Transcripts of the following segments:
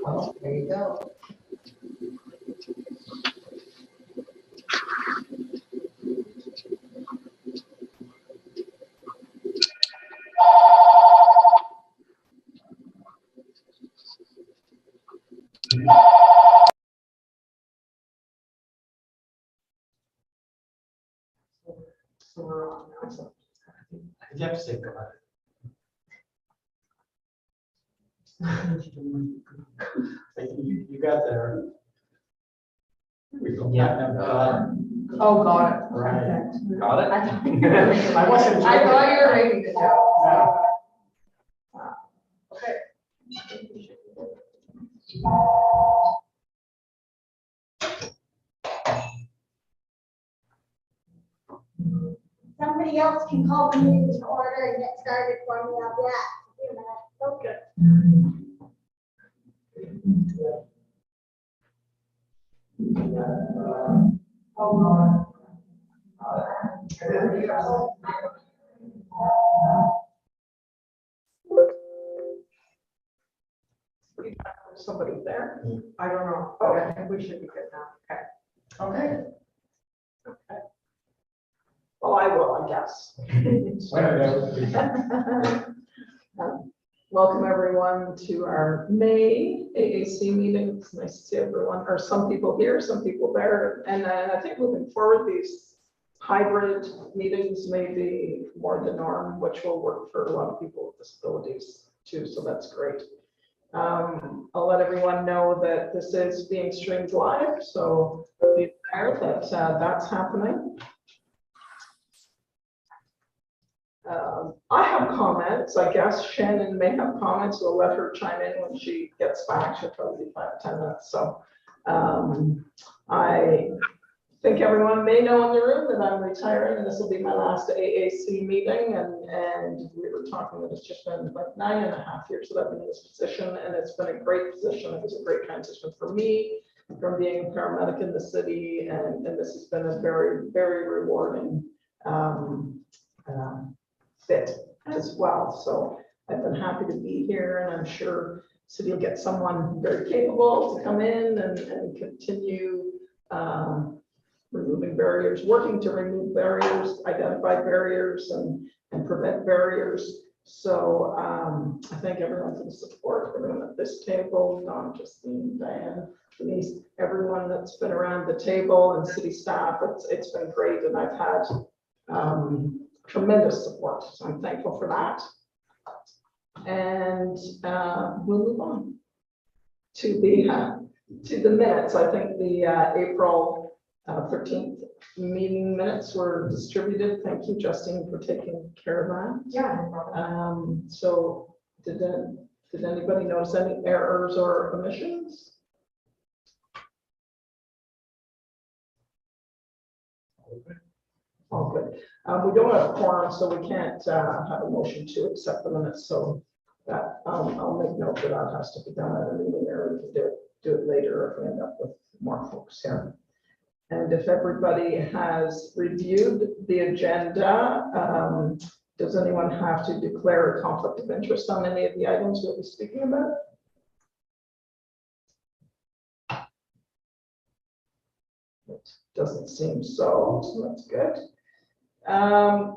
Oh, there you go. So we're on now. So You have to say go ahead. You got there. Here we go. Yeah. oh, got it. Right. Okay. Got it? I thought you were making- I wasn't I joking. thought you were making the joke. No. Okay. Somebody else can call the meeting to order and get started for me. I'll be back in a minute. Okay. Oh, somebody there? I don't know. Okay, we should be good now. Okay. Okay. Okay. Well, I will, I guess. Welcome everyone to our May AAC meeting. It's nice to see everyone, or some people here, some people there. And I think moving forward, these hybrid meetings may be more the norm, which will work for a lot of people with disabilities too. So that's great. I'll let everyone know that this is being streamed live. So be aware that that's happening. I have comments. I guess Shannon may have comments. We'll let her chime in when she gets back. She'll probably be 5 to 10 minutes. So I think everyone may know in the room that I'm retiring and this will be my last AAC meeting. And we were talking that it's just been like 9.5 years that I've been in this position, and it's been a great position. It was a great transition for me from being a paramedic in the city, and this has been a very, very rewarding fit as well. So I've been happy to be here, and I'm sure city will get someone very capable to come in and continue removing barriers, working to remove barriers, identify barriers and prevent barriers. So I thank everyone for the support, everyone at this table, Don, Justine, Diane, Denise, everyone that's been around the table and city staff. It's been great, and I've had tremendous support. So I'm thankful for that. And we'll move on to the minutes. I think the April 13th meeting minutes were distributed. Thank you, Justine, for taking care of that. Yeah, no problem. So did anybody notice any errors or omissions? All good. We don't have a quorum, so we can't have a motion to accept the minutes. So that I'll make note that that has to be done at a meeting, or we can do it later if we end up with more folks here. And if everybody has reviewed the agenda, does anyone have to declare a conflict of interest on any of the items we'll be speaking about? It doesn't seem so that's good.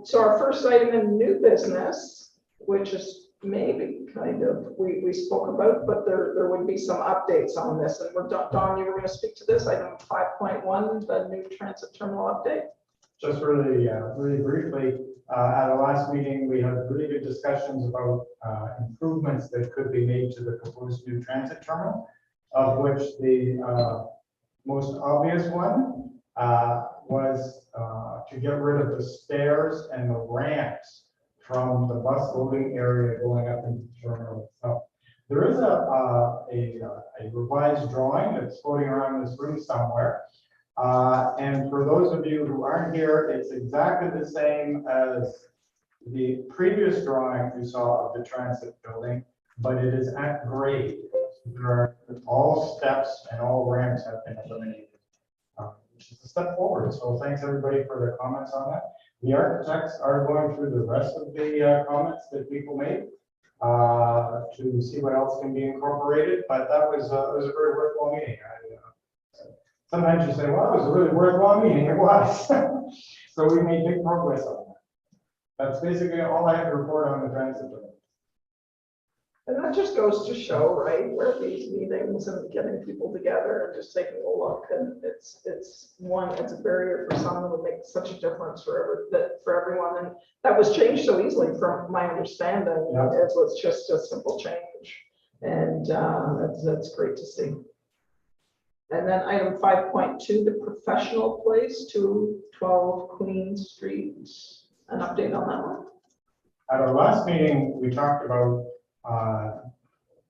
So our first item in new business, which is maybe kind of we spoke about, but there would be some updates on this. And Don, you were going to speak to this item 5.1, the new transit terminal update. Just really briefly, at our last meeting, we had really good discussions about improvements that could be made to the proposed new transit terminal, of which the most obvious one was to get rid of the stairs and the ramps from the bus loading area going up into the terminal itself. There is a revised drawing that's floating around this room somewhere. And for those of you who aren't here, it's exactly the same as the previous drawing you saw of the transit building, but it is at grade. There are all steps and all ramps have been eliminated, which is a step forward. So thanks everybody for their comments on that. The architects are going through the rest of the comments that people made, to see what else can be incorporated, but that was, it was a very worthwhile meeting. Sometimes you say, well, it was a really worthwhile meeting, it was. So we made big progress on that. That's basically all I have to report on the transit. And that just goes to show, right, where these meetings and getting people together and just taking a look, and it's a barrier for some, that would make such a difference for everyone, and that was changed so easily from my understanding. Yeah. It was just a simple change, and that's great to see. And then item 5.2, the professional place, 212 Queen Street, an update on that one. At our last meeting, we talked about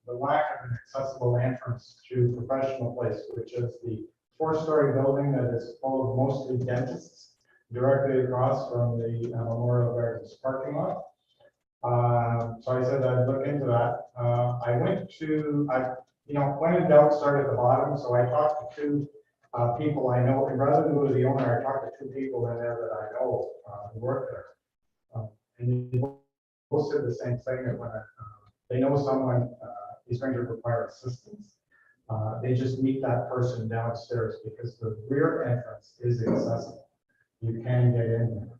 the lack of an accessible entrance to Professional Place, which is the 4-story building that is full of mostly dentists, directly across from the Memorial Gardens parking lot. So I said I'd look into that. I went to, when in doubt, start at the bottom. So I talked to 2 people I know, and rather than go to the owner, I talked to 2 people in there that I know who work there. And they both said the same thing, that when they know someone is going to require assistance, they just meet that person downstairs, because the rear entrance is accessible. You can get in there.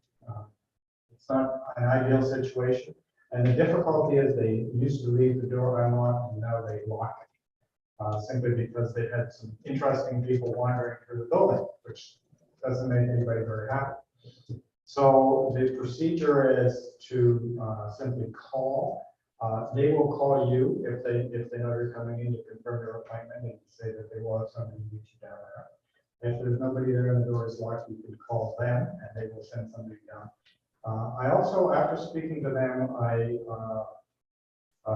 It's not an ideal situation. And the difficulty is they used to leave the door unlocked, and now they lock it, simply because they had some interesting people wandering through the building, which doesn't make anybody very happy. So the procedure is to simply call. They will call you if they know you're coming in. You confirm your appointment and say that they will have somebody meet you down there. If there's nobody there and the door is locked, you can call them and they will send somebody down. I also, after speaking to them, I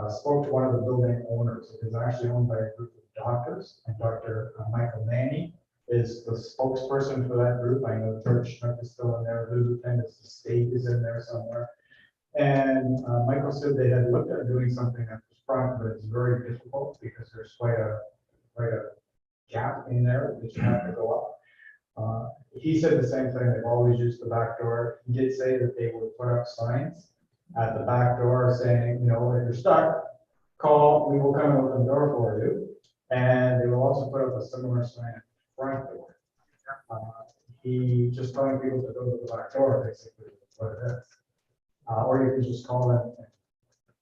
spoke to one of the building owners. It is actually owned by a group of doctors, and Dr. Michael Manny is the spokesperson for that group. I know George Schnuck is still in there, Lieutenant State is in there somewhere. And Michael said they had looked at doing something at the front, but it's very difficult because there's quite a gap in there that you have to go up. He said the same thing, they've always used the back door. He did say that they would put up signs at the back door saying, if you're stuck, call, we will come and open the door for you. And they will also put up a similar sign at the front door. He just telling people to go to the back door, basically, is what it is. Or you can just call them.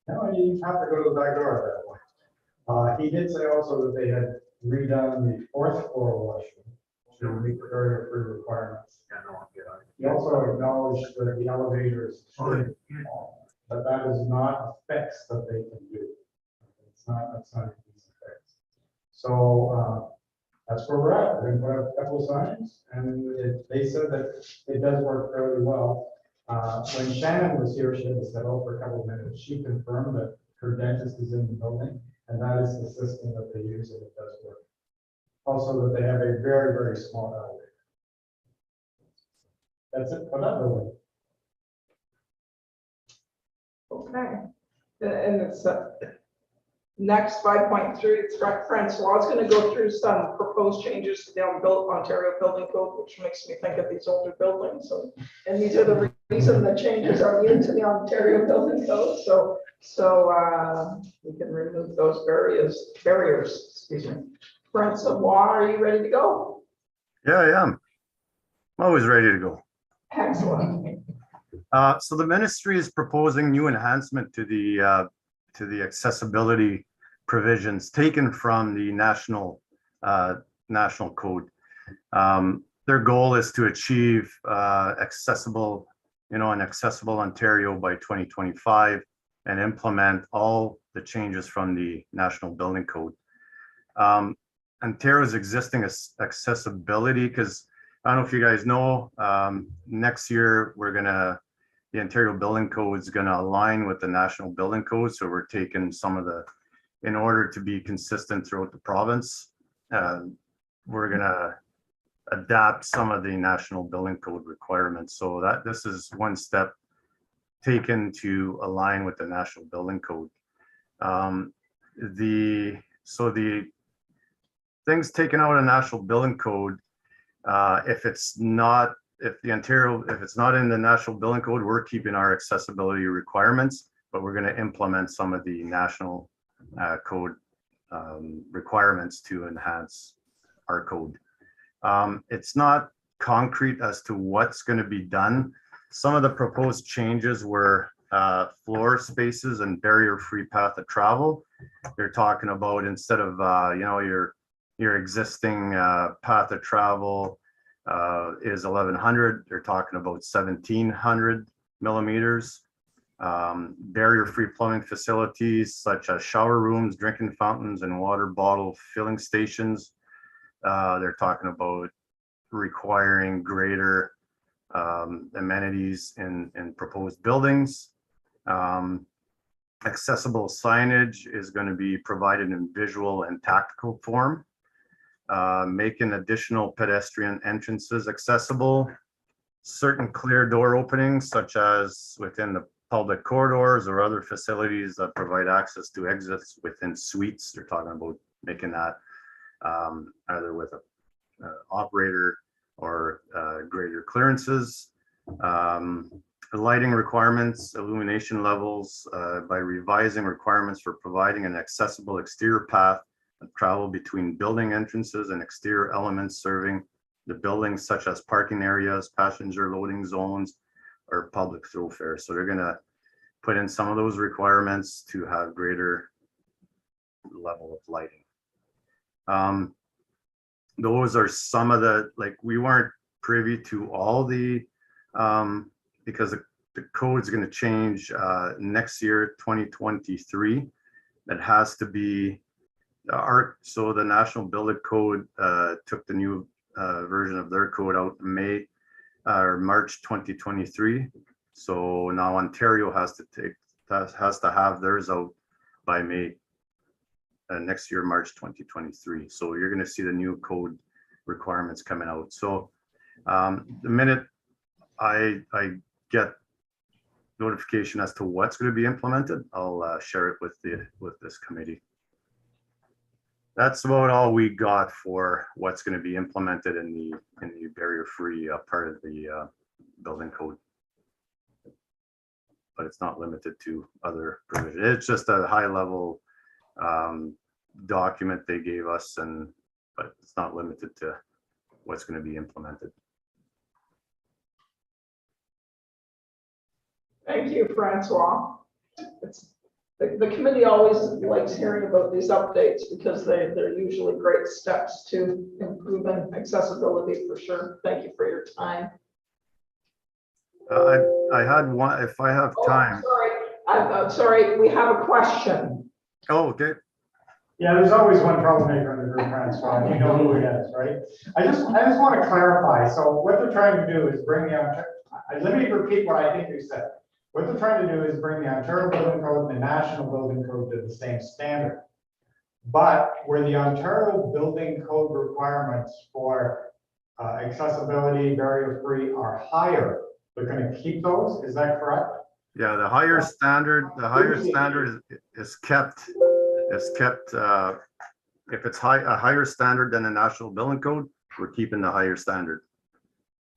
No, you have to go to the back door at that point. He did say also that they had redone the 4th floor washroom to meet the barrier-free requirements. He also acknowledged that the elevator is extremely small, but that is not a fix that they can do. That's not an easy fix. So that's where we're at. We're going to put up a couple of signs, and they said that it does work fairly well. When Shannon was here, she had to step out for a couple of minutes. She confirmed that her dentist is in the building, and that is the system that they use, and it does work. Also, that they have a very, very small elevator. That's it for that building. Okay, and it's next 5.3. It's Francois is going to go through some proposed changes to the Ontario Building Code, which makes me think of these older buildings. And these are the reason the changes are new to the Ontario Building Code. So we can remove those barriers. Excuse me. Francois, are you ready to go? Yeah, I am. I'm always ready to go. Excellent. So the ministry is proposing new enhancement to the accessibility provisions taken from the national code. Their goal is to achieve an accessible Ontario by 2025 and implement all the changes from the national building code. Ontario's existing accessibility, because I don't know if you guys know, next year the Ontario Building Code is going to align with the National Building Code. So we're taking in order to be consistent throughout the province, we're going to adapt some of the National Building Code requirements. So this is one step taken to align with the National Building Code. The things taken out of National Building Code, if it's not in the National Building Code, we're keeping our accessibility requirements. but we're going to implement some of the national code requirements to enhance our code. It's not concrete as to what's going to be done. Some of the proposed changes were floor spaces and barrier-free path of travel. They're talking about, instead of your existing path of travel is 1100, they're talking about 1700 millimeters. Barrier-free plumbing facilities such as shower rooms, drinking fountains, and water bottle filling stations. They're talking about requiring greater amenities in proposed buildings. Accessible signage is going to be provided in visual and tactical form. Making additional pedestrian entrances accessible. Certain clear door openings, such as within the public corridors or other facilities that provide access to exits within suites. They're talking about making that either with an operator or greater clearances. Lighting requirements, illumination levels, by revising requirements for providing an accessible exterior path of travel between building entrances and exterior elements serving the buildings, such as parking areas, passenger loading zones, or public thoroughfares. So they're going to put in some of those requirements to have greater level of lighting. Those are some of the, like, we weren't privy to all the, because the code is going to change next year, 2023. That has to be so the National Building Code took the new version of their code out in May or March 2023. So now Ontario has to have theirs out by May next year, March 2023. So you're going to see the new code requirements coming out. So the minute I get notification as to what's going to be implemented, I'll share it with this committee. That's about all we got for what's going to be implemented in the barrier-free part of the building code. But it's not limited to other provisions. It's just a high-level document they gave us, but it's not limited to what's going to be implemented. Thank you, Francois. The committee always likes hearing about these updates because they're usually great steps to improving accessibility for sure. Thank you for your time. I had one, if I have time. Sorry, I'm sorry, we have a question. Oh, okay. Yeah, there's always one troublemaker in the group, Francois, and you know who it is, right? I just want to clarify. So what they're trying to do is bring the, let me repeat what I think you said. What they're trying to do is bring the Ontario Building Code and the National Building Code to the same standard. But where the Ontario Building Code requirements for accessibility, barrier-free are higher, they're going to keep those. Is that correct? Yeah, the higher standard is kept. If it's a higher standard than the National Building Code, we're keeping the higher standard.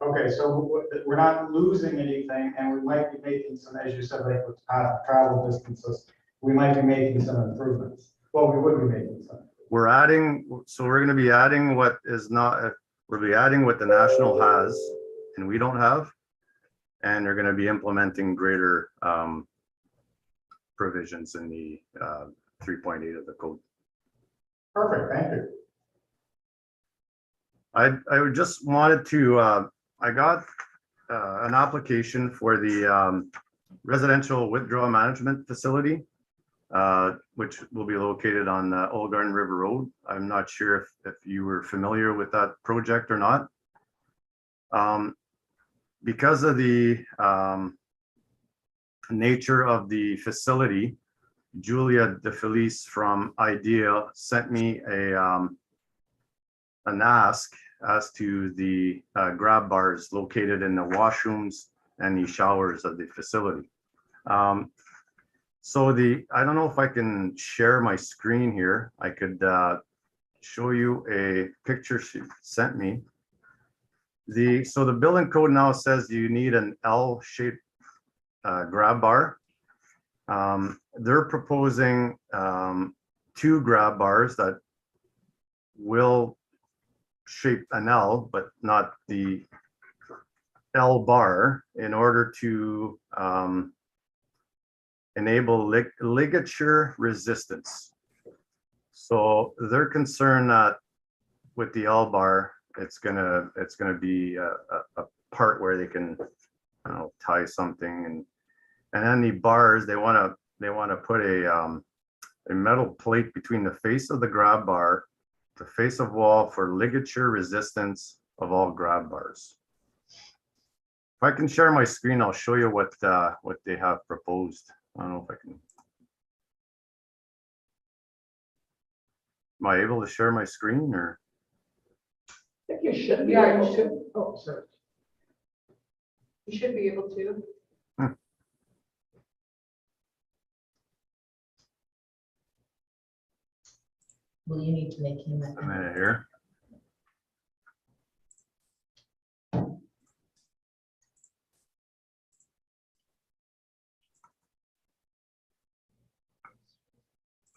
Okay, so we're not losing anything, and we might be making some, as you said, like with travel distances, we might be making some improvements. Well, we would be making some. We're going to be adding what is not, we'll be adding what the national has and we don't have, and they're going to be implementing greater provisions in the 3.8 of the code. Perfect, thank you. I just wanted to, I got an application for the residential withdrawal management facility, which will be located on Old Garden River Road. I'm not sure if you were familiar with that project or not. Because of the nature of the facility, Julia DeFelice from IDEA sent me an ask as to the grab bars located in the washrooms and the showers of the facility. So I don't know if I can share my screen here. I could show you a picture she sent me. So the building code now says you need an L-shaped grab bar. They're proposing 2 grab bars that will shape an L, but not the L bar, in order to enable ligature resistance. So they're concerned that with the L bar, it's gonna be a part where they can, I don't know, tie something, and then the bars, they want to put a metal plate between the face of the grab bar, the face of wall, for ligature resistance of all grab bars. If I can share my screen, I'll show you what they have proposed. I don't know if I can. Am I able to share my screen, or? I think you should be Yeah, you able should. to. Oh, sorry. You should be able to. Will you need to make him A minute here.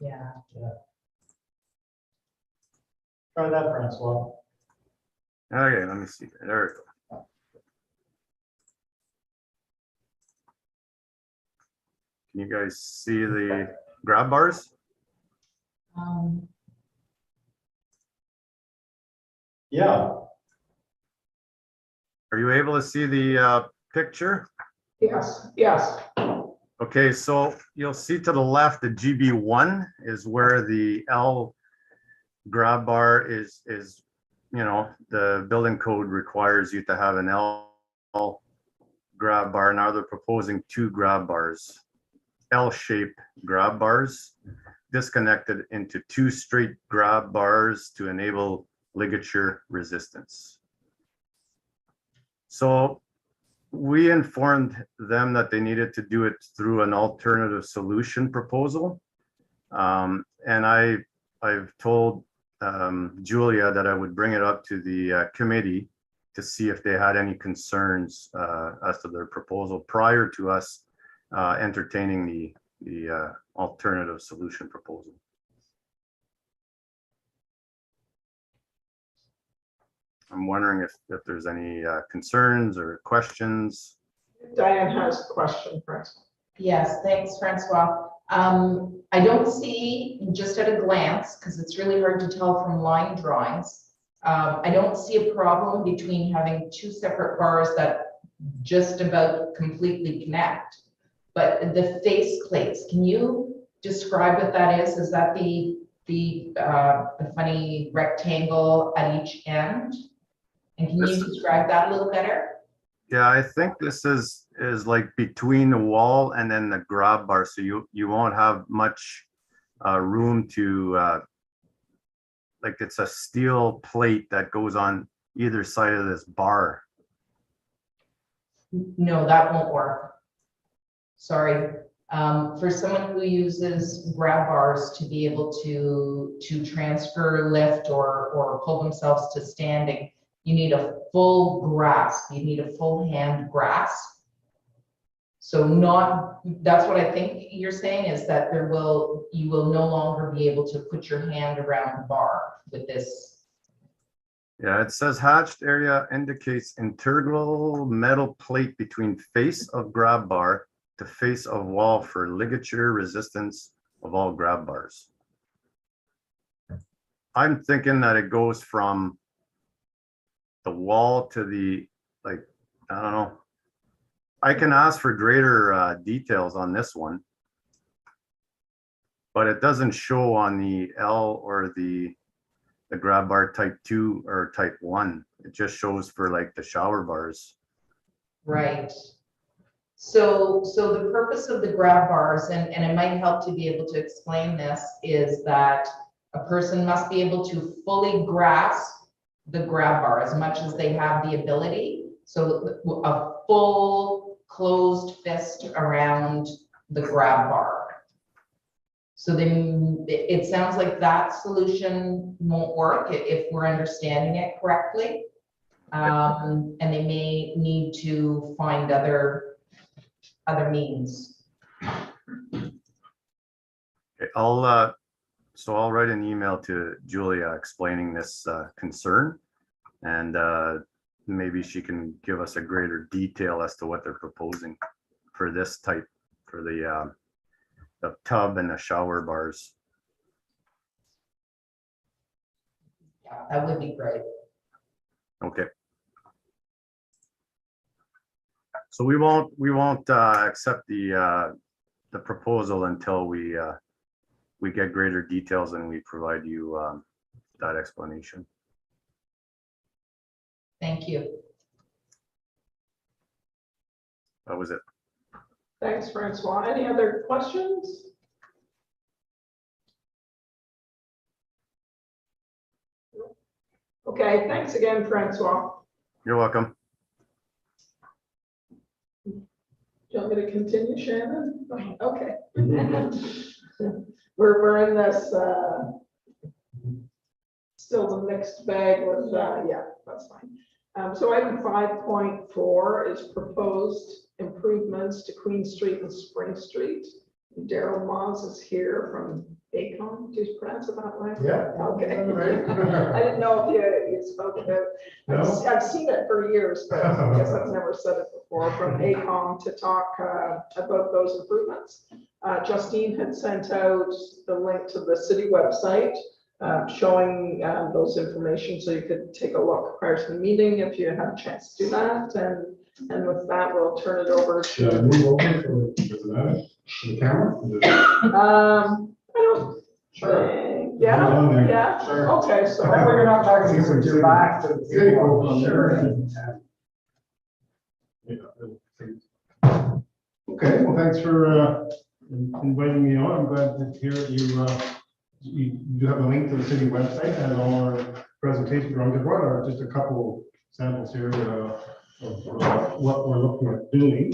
Yeah. Try that, Francois. Okay, let me see. There we go. Can you guys see the grab bars? Yeah, Are you able to see the picture? Yes, yes. Okay, so you'll see to the left, the GB1 is where the L grab bar is, you know, the building code requires you to have an L grab bar. Now they're proposing 2 grab bars, L-shaped grab bars, disconnected into 2 straight grab bars to enable ligature resistance. So we informed them that they needed to do it through an alternative solution proposal. And I've told Julia that I would bring it up to the committee to see if they had any concerns as to their proposal prior to us entertaining the alternative solution proposal. I'm wondering if there's any concerns or questions. Diane has a question, Francois. Yes, thanks, Francois. I don't see, just at a glance, because it's really hard to tell from line drawings, I don't see a problem between having 2 separate bars that just about completely connect. But the face plates, can you describe what that is? Is that the funny rectangle at each end? And can you describe that a little better? Yeah, I think this is like between the wall and then the grab bar, so you won't have much room to like, it's a steel plate that goes on either side of this bar. No, that won't work. Sorry. For someone who uses grab bars to be able to transfer, lift, or pull themselves to standing, you need a full grasp. You need a full hand grasp. So that's what I think you're saying, is that you will no longer be able to put your hand around the bar with this. Yeah, it says hatched area indicates integral metal plate between face of grab bar to face of wall for ligature resistance of all grab bars. I'm thinking that it goes from the wall to the, like, I don't know. I can ask for greater details on this one, but it doesn't show on the L or the grab bar type 2 or type 1. It just shows for like the shower bars. Right. So the purpose of the grab bars, and it might help to be able to explain this, is that a person must be able to fully grasp the grab bar as much as they have the ability. So a full closed fist around the grab bar. So then it sounds like that solution won't work if we're understanding it correctly. And they may need to find other means. I'll write an email to Julia explaining this concern, and maybe she can give us a greater detail as to what they're proposing for this type, for the tub and the shower bars. Yeah, that would be great. Okay. So we won't accept the proposal until we get greater details and we provide you that explanation. Thank you. That was it. Thanks, Francois. Any other questions? Okay, thanks again, Francois. You're welcome. Do you want me to continue, Shannon? Okay. We're in this, still the mixed bag with, yeah, that's fine. So item 5.4 is proposed improvements to Queen Street and Spring Street. Daryl Moss is here from ACOM. Do you pronounce it that way? Yeah. Okay. Right. I didn't know if you spoke about it. No. I've seen it for years, but I guess I've never said it before, from ACOM to talk about those improvements. Justine had sent out the link to the city website showing those information, so you could take a look prior to the meeting if you have a chance to do that. And with that, we'll turn it over Should I to. move over for the camera? I don't. Sure. Yeah, On there. yeah, Sure. okay, so. We're not talking to your back to the table. Sure. Okay, well, thanks for inviting me on. I'm glad to hear that you do have a link to the city website and all our presentations. I brought just a couple samples here of what we're looking at doing.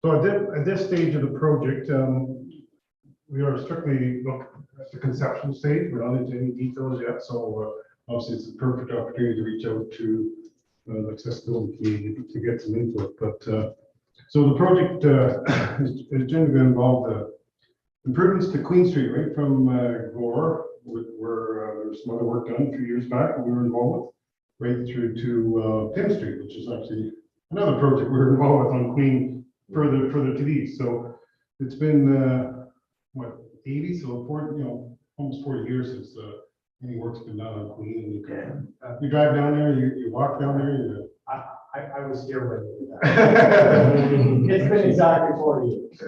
So at this stage of the project, we are strictly looking at the conception stage. We're not into any details yet, so obviously it's a perfect opportunity to reach out to the accessibility community to get some input. But so the project is generally going to involve improvements to Queen Street, right from Gore, where there was some other work done a few years back that we were involved with, right through to Pim Street, which is actually another project we were involved with on Queen, further to the east. So it's been what, 80, so almost 40 years since any work's been done on Queen. And you drive down there, you walk down there. I was here when you did that. It's been exactly 40 years.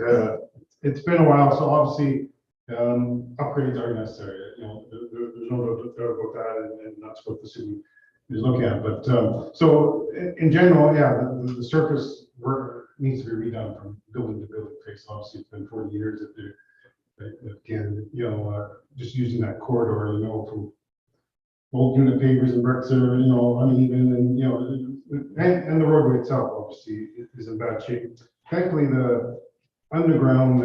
It's been a while, so obviously upgrades are necessary. There's no doubt about that, and that's what the city is looking at. But so in general, yeah, the surface work needs to be redone from building to building. Obviously, it's been 40 years again, just using that corridor, from old unit pavers and bricks are, uneven, and the roadway itself obviously is in bad shape. Thankfully, the underground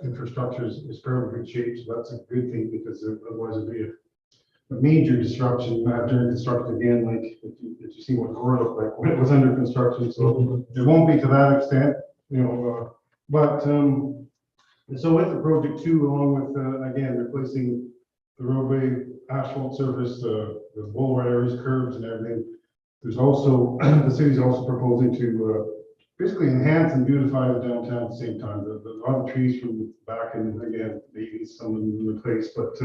infrastructure is fairly good shape, so that's a good thing, because otherwise it'd be a major disruption during construction again, like if you see what Gore looked like when it was under construction. So it won't be to that extent, but so with the project too, along with again replacing the roadway asphalt surface, the boulevard areas, curbs, and everything. There's also the city's also proposing to basically enhance and beautify the downtown at the same time. A lot of trees from back in, again, maybe some of them replaced, but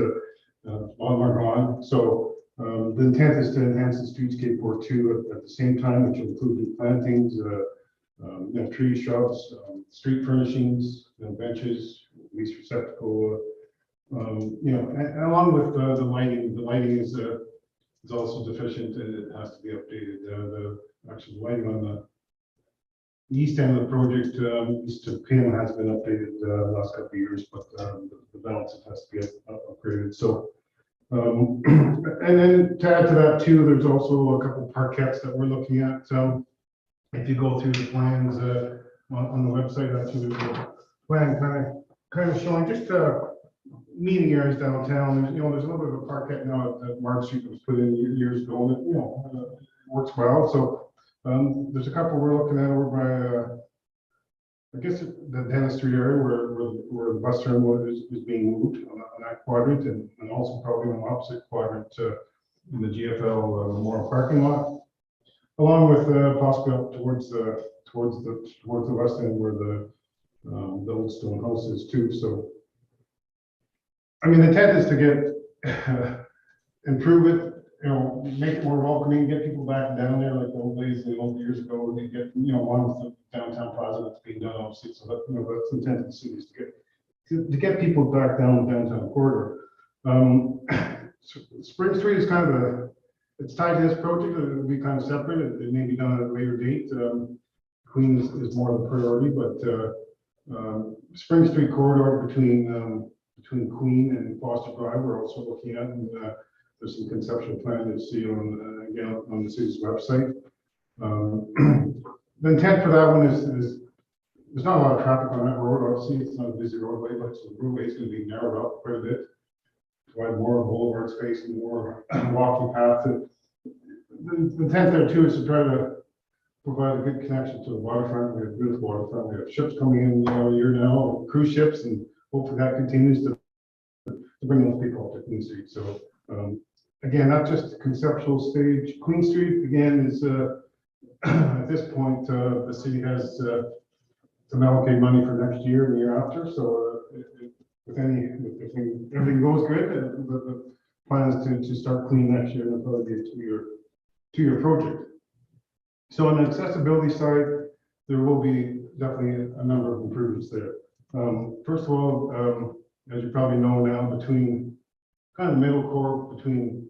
a lot of them are gone. So the intent is to enhance the streetscape work too at the same time, which will include new plantings, trees, shrubs, street furnishings, benches, waste receptacle, and along with the lighting. The lighting is also deficient and it has to be updated. The actual lighting on the east end of the project, east of Pim, has been updated the last couple of years, but the balance has to be upgraded. So, and then to add to that too, there's also a couple of parkettes that we're looking at. If you go through the plans on the website, actually there's a plan kind of showing just meeting areas downtown. There's a little bit of a parkette now at Mark Street that was put in years ago, and it works well. So there's a couple we're looking at over by I guess the Dennis Street area where the bus terminal is being moved on that quadrant, and also probably on the opposite quadrant in the GFL Memorial parking lot, along with possibly up towards the west end where the old stone house is too. So, I mean, the intent is to get improve it, make it more welcoming, get people back down there like the old days, the old years ago, and get, one with the downtown plaza that's being done, obviously, so that, that's the intent of the city is to get people back down the downtown corridor. Spring Street is kind of it's tied to this project, it will be kind of separate, it may be done at a later date. Queen is more of a priority, but Spring Street corridor between Queen and Foster Drive, we're also looking at, and there's some conceptual plan you'll see on, again, on the city's website. The intent for that one is there's not a lot of traffic on that road, obviously, it's not a busy roadway, but so the roadway is going to be narrowed up quite a bit, to provide more boulevard space and more walking path. The intent there too is to try to provide a good connection to the waterfront. We have a beautiful waterfront, we have ships coming in a year now, cruise ships, and hopefully that continues to bring those people up to Queen Street. So again, not just a conceptual stage. Queen Street, again, is at this point, the city has to allocate money for next year and the year after. So if everything goes good, the plan is to start clean next year, and it'll probably be a two-year project. So on the accessibility side, there will be definitely a number of improvements there. First of all, as you probably know now, between kind of the middle core between,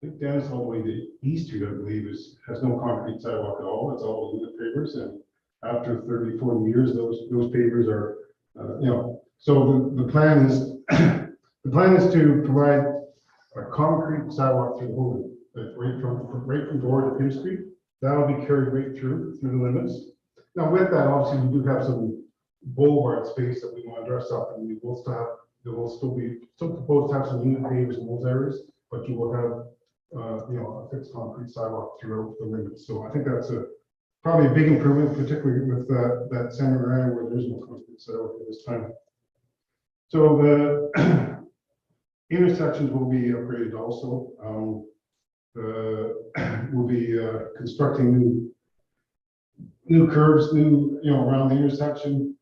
I think Dennis all the way to East Street, I believe, has no concrete sidewalk at all. It's all aluminum pavers, and after 30, 40 years, those pavers are, So the plan is to provide a concrete sidewalk through the whole, right from door to Pim Street. That will be carried right through the limits. Now, with that, obviously, we do have some boulevard space that we want to dress up, and there will still be proposed to have some unit pavers in those areas, but you will have a fixed concrete sidewalk throughout the limits. So I think that's probably a big improvement, particularly with that center area where there's no concrete sidewalk at this time. So the intersections will be upgraded also. We'll be constructing new curves, around the intersection.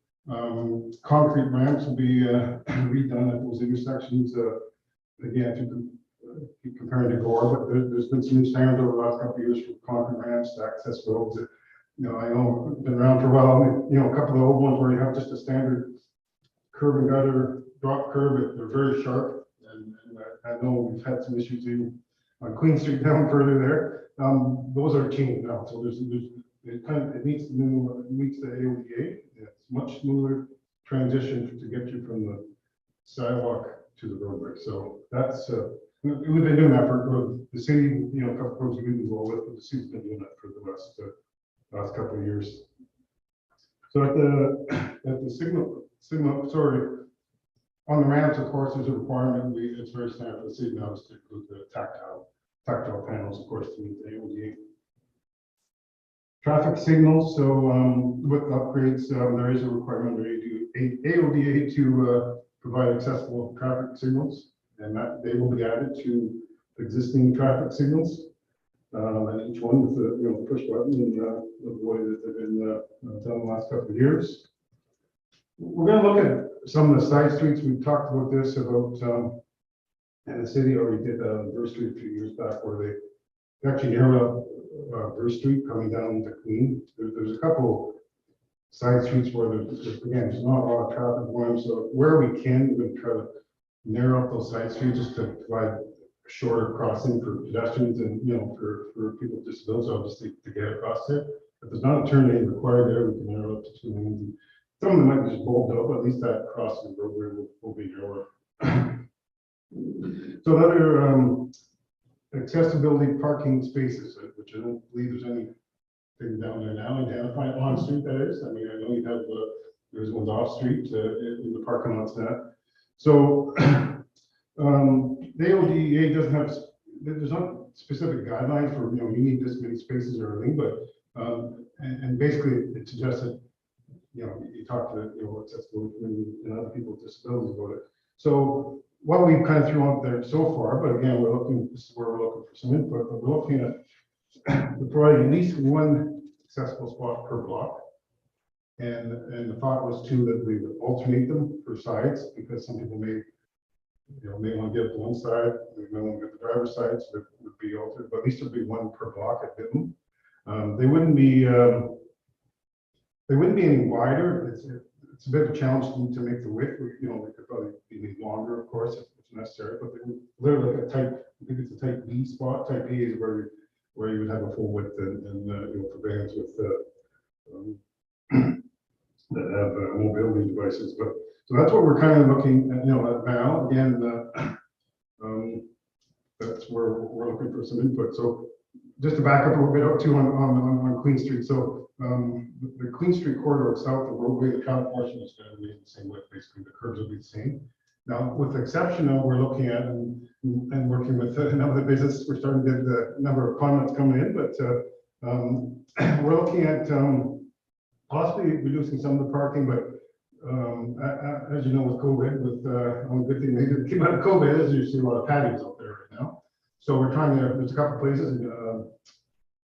Concrete ramps will be redone at those intersections. Again, to keep comparing to Gore, but there's been some new standards over the last couple of years for concrete ramps to access roads. I know been around for a while. A couple of the old ones where you have just a standard curb and gutter drop curb, they're very sharp, and I know we've had some issues even on Queen Street down further there. Those are changed now, so it meets the AODA. It's much smoother transition to get you from the sidewalk to the roadway. So that's we've been doing that for the city. A couple of projects we've been involved with, but the city's been doing that for the last couple of years. So at the signal, sorry, on the ramps, of course, there's a requirement. It's very standard for the city now to include the tactile panels, of course, to meet the AODA. Traffic signals. So with upgrades, there is a requirement under AODA to provide accessible traffic signals, and that they will be added to existing traffic signals. And each one with the push button and the way that they've been done the last couple of years. We're going to look at some of the side streets. We've talked about this and the city already did Burr Street a few years back, where they actually narrowed up Burr Street coming down to Queen. There's a couple side streets where there's not a lot of traffic going. So where we can, we're going to try to narrow up those side streets just to provide a shorter crossing for pedestrians and for people with disabilities, obviously, to get across there. If there's not a turn lane required there, we can narrow up to 2 lanes. Some of them might be just bolted up, but at least that crossing roadway will be narrower. So other accessibility parking spaces, which I don't believe there's anything down there now identified on street, that is. I mean, I know you have there's ones off street in the parking lots that. So the AODA doesn't have, there's not specific guidelines for, you need this many spaces or anything, but and basically it suggests that you talk to, accessibility committee and other people with disabilities about it. So what we've kind of thrown out there so far, but again, this is where we're looking for some input, but we're looking at providing at least one accessible spot per block. And the thought was too that we would alternate them for sides, because some people may want to get to one side, they may want to get the driver's side, so it would be altered, but at least there'd be one per block at minimum. They wouldn't be any wider. It's a bit of a challenge to make the width. They could probably be longer, of course, if necessary. But they would literally like a type. I think it's a type B spot. Type B is where you would have a full width and for vans with that have mobility devices. But so that's what we're kind of looking at. At now. Again, that's where we're looking for some input. So just to back up a little bit out too on Queen Street. So the Queen Street corridor itself, the roadway, the travel portion is going to be the same width. Basically, the curves will be the same. Now, with the exception of we're looking at and working with a number of the businesses, we're starting to get the number of comments coming in, but we're looking at possibly reducing some of the parking, but as you know, with COVID, one good thing that came out of COVID is you see a lot of patios out there right now. So we're trying to, there's a couple of places,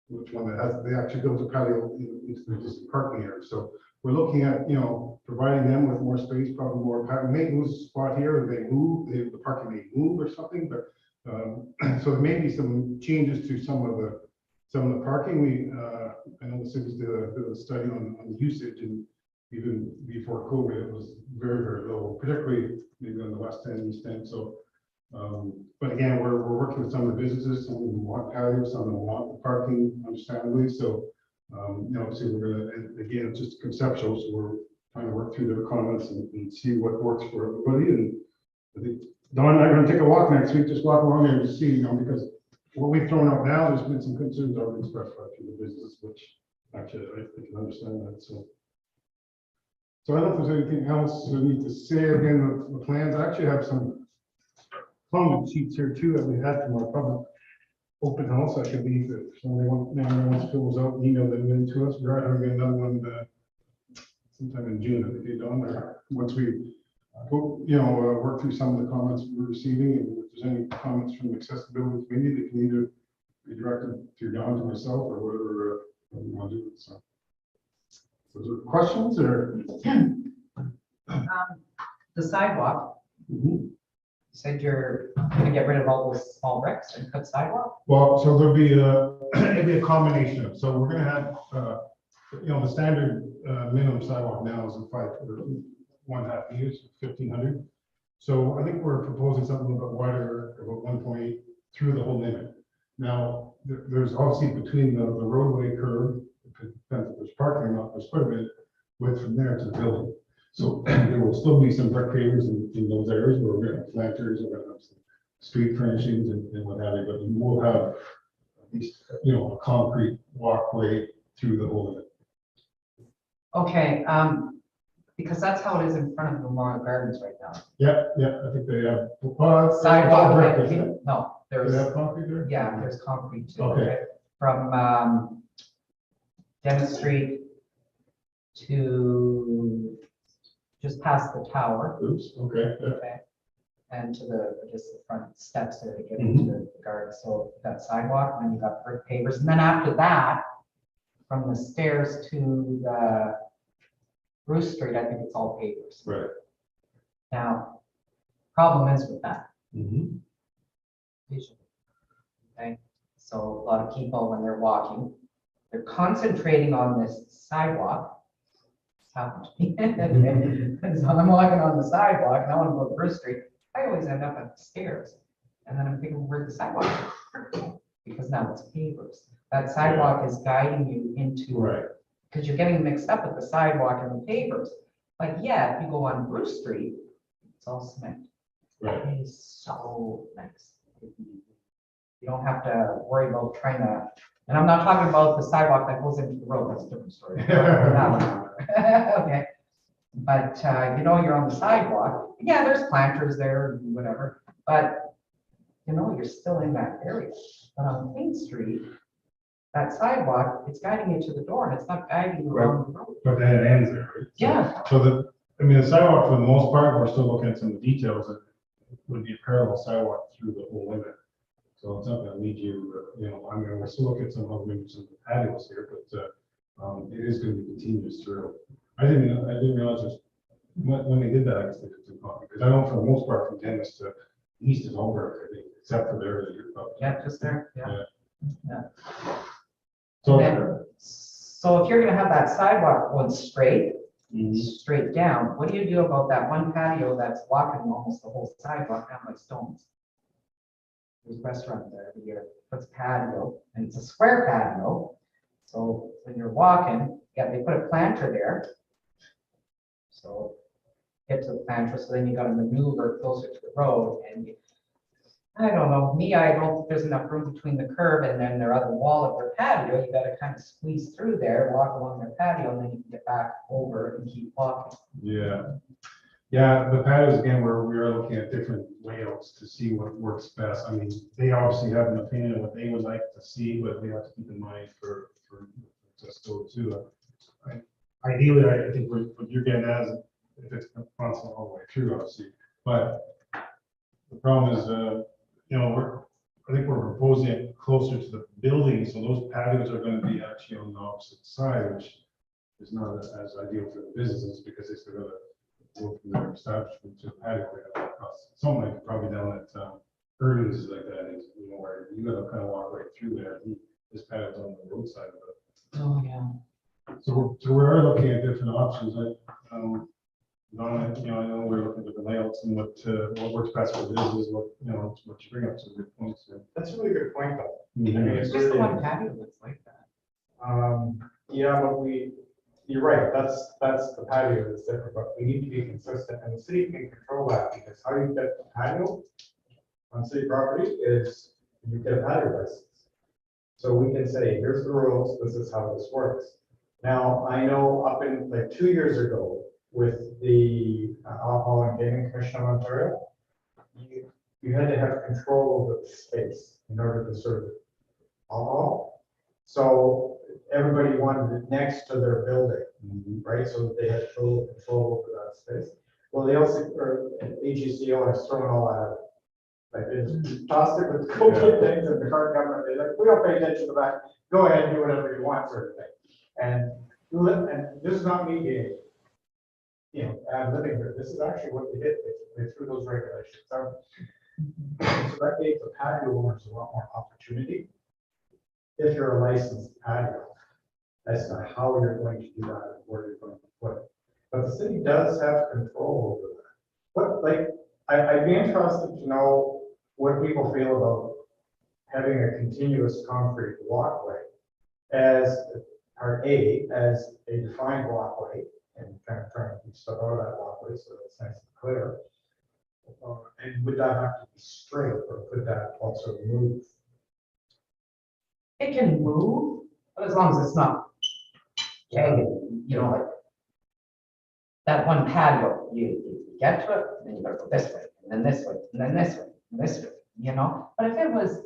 which one that they actually built a patio into the existing parking area. So we're looking at, providing them with more space, probably more, we may lose a spot here, and they move, the parking may move or something, but so there may be some changes to some of the parking. I know the cities did a study on the usage, and even before COVID, it was very, very low, particularly maybe on the west end, east end. So, but again, we're working with some of the businesses. Some of them want patios, some of them want the parking, understandably. So, so we're gonna, and again, it's just conceptual. So we're trying to work through their comments and see what works for everybody. And I think Don and I are going to take a walk next week, just walk along there and just see, because what we've thrown out now, there's been some concerns already expressed by through the business, which actually I can understand that. So I don't know if there's anything else we need to say. Again, the plans, I actually have some comment sheets here too that we had from our public open house. I can leave it if somebody wants to fill those out and email them in to us. We are having another one sometime in June, I think they done there. Once we work through some of the comments we're receiving, and if there's any comments from the accessibility committee, they can either be directed to Don, to myself, or whatever we want to do. So those are questions or the sidewalk. Mhm. You said you're gonna get rid of all those small bricks and put sidewalk? Well, so there'll be it'll be a combination of, so we're gonna have, the standard minimum sidewalk now is 1.5 meters, 1,500. So I think we're proposing something a little bit wider, about 1.8 through the whole limit. Now, there's obviously between the roadway curve, it depends if there's parking or not, there's quite a bit width from there to the building. So there will still be some brick pavers in those areas where we're going to have planters, we're going to have some street furnishings and what have you, but we will have at least, a concrete walkway through the whole of it. Okay, because that's how it is in front of Memorial Gardens right now. Yeah, I think they have. Sidewalk, Brick, isn't it? no, They there's, have concrete there? yeah, there's concrete too. Okay. From Dennis Street to just past the tower. Oops, okay. Yeah. Okay. And to just the front steps there to get into the garden. So you've got sidewalk, and then you've got brick pavers. And then after that, from the stairs to the Bruce Street, I think it's all pavers. Right. Now, problem is with that. Mhm. Vision. Okay, so a lot of people, when they're walking, they're concentrating on this sidewalk. It's happened to me. So I'm walking on the sidewalk, and I want to go to Bruce Street. I always end up at the stairs. And then I'm thinking, where's the sidewalk? Because now it's pavers. That sidewalk is guiding you into, Right. because you're getting mixed up with the sidewalk and the pavers. But yeah, if you go on Bruce Street, it's all cement. Right. It is so nice. You don't have to worry about trying to, and I'm not talking about the sidewalk that goes into the road, that's a different story. That one. Okay, but you're on the sidewalk, yeah, there's planters there, and whatever, but you're still in that area. But on Queen Street, that sidewalk, it's guiding you to the door and it's not guiding you along the road. But then it ends there, right? Yeah. So the sidewalk, for the most part, we're still looking at some of the details, that would be a parallel sidewalk through the whole limit. So it's not gonna lead you, I mean, we're still looking at some of maybe some patios here, but, it is gonna be continuous through. I didn't realize this, when they did that, I guess they took too long, because I know for the most part from Dennis to east of Holbrook, I think, except for the area that you're talking. Yeah, just there, yeah. So. So if you're gonna have that sidewalk going straight, Mhm. straight down, what do you do about that one patio that's blocking almost the whole sidewalk down by Stones? There's a restaurant there every year, puts patio, and it's a square patio. So when you're walking, yeah, they put a planter there. So get to the planter, so then you gotta maneuver closer to the road and I don't know, I don't think there's enough room between the curb and then their other wall of their patio. You gotta kind of squeeze through there, walk along their patio, and then you can get back over and keep walking. Yeah. Yeah, the patios, again, we are looking at different layouts to see what works best. I mean, they obviously have an opinion of what they would like to see, but we have to keep in mind for just go to. Ideally, I think what you're getting at is if it's constant all the way through, obviously, but the problem is, I think we're proposing it closer to the building, so those patios are gonna be actually on the opposite side, which is not as ideal for the businesses, because they still gotta go from their establishment to a patio. They have to cross. Something like probably down at Ernest is like that, is, where you gotta kind of walk right through there. This patio's on the roadside of it. Oh, yeah. So we are looking at different options. Donna, I know we're looking at the layouts and what works best for the business, what you bring up to good points. That's a really good point, though. I Yeah. mean, It's it's just the really, one patio that's like that. yeah, but you're right, that's the patio that's different, but we need to be consistent, and the city can control that, because how you get the patio on city property is you get a patio license. So we can say, here's the rules, this is how this works. Now, I know up in, like, 2 years ago, with the Alcohol and Gaming Commission of Ontario, you had to have control over the space in order to serve alcohol. So everybody wanted it next to their building, right? So that they had total control over that space. Well, the AGCO has thrown all that out. Like, they just tossed it with COVID things, and the current government, they're like, we don't pay attention to that, go ahead and do whatever you want, sort of thing. And this is not me being, I'm living here, this is actually what they did, they threw those regulations out. So that gave the patio owners a lot more opportunity, if you're a licensed patio, as to how you're going to do that and where you're going to put it. But the city does have control over that. I'd be interested to know what people feel about having a continuous concrete walkway as part A, as a defined walkway, and kind of trying to keep stuff out of that walkway so that it's nice and clear. And would that have to be straight, or could that also move? It can move, but as long as it's not jagged, like that one patio, you get to it, and then you gotta go this way, and then this way, and then this way, and this way, But if it was,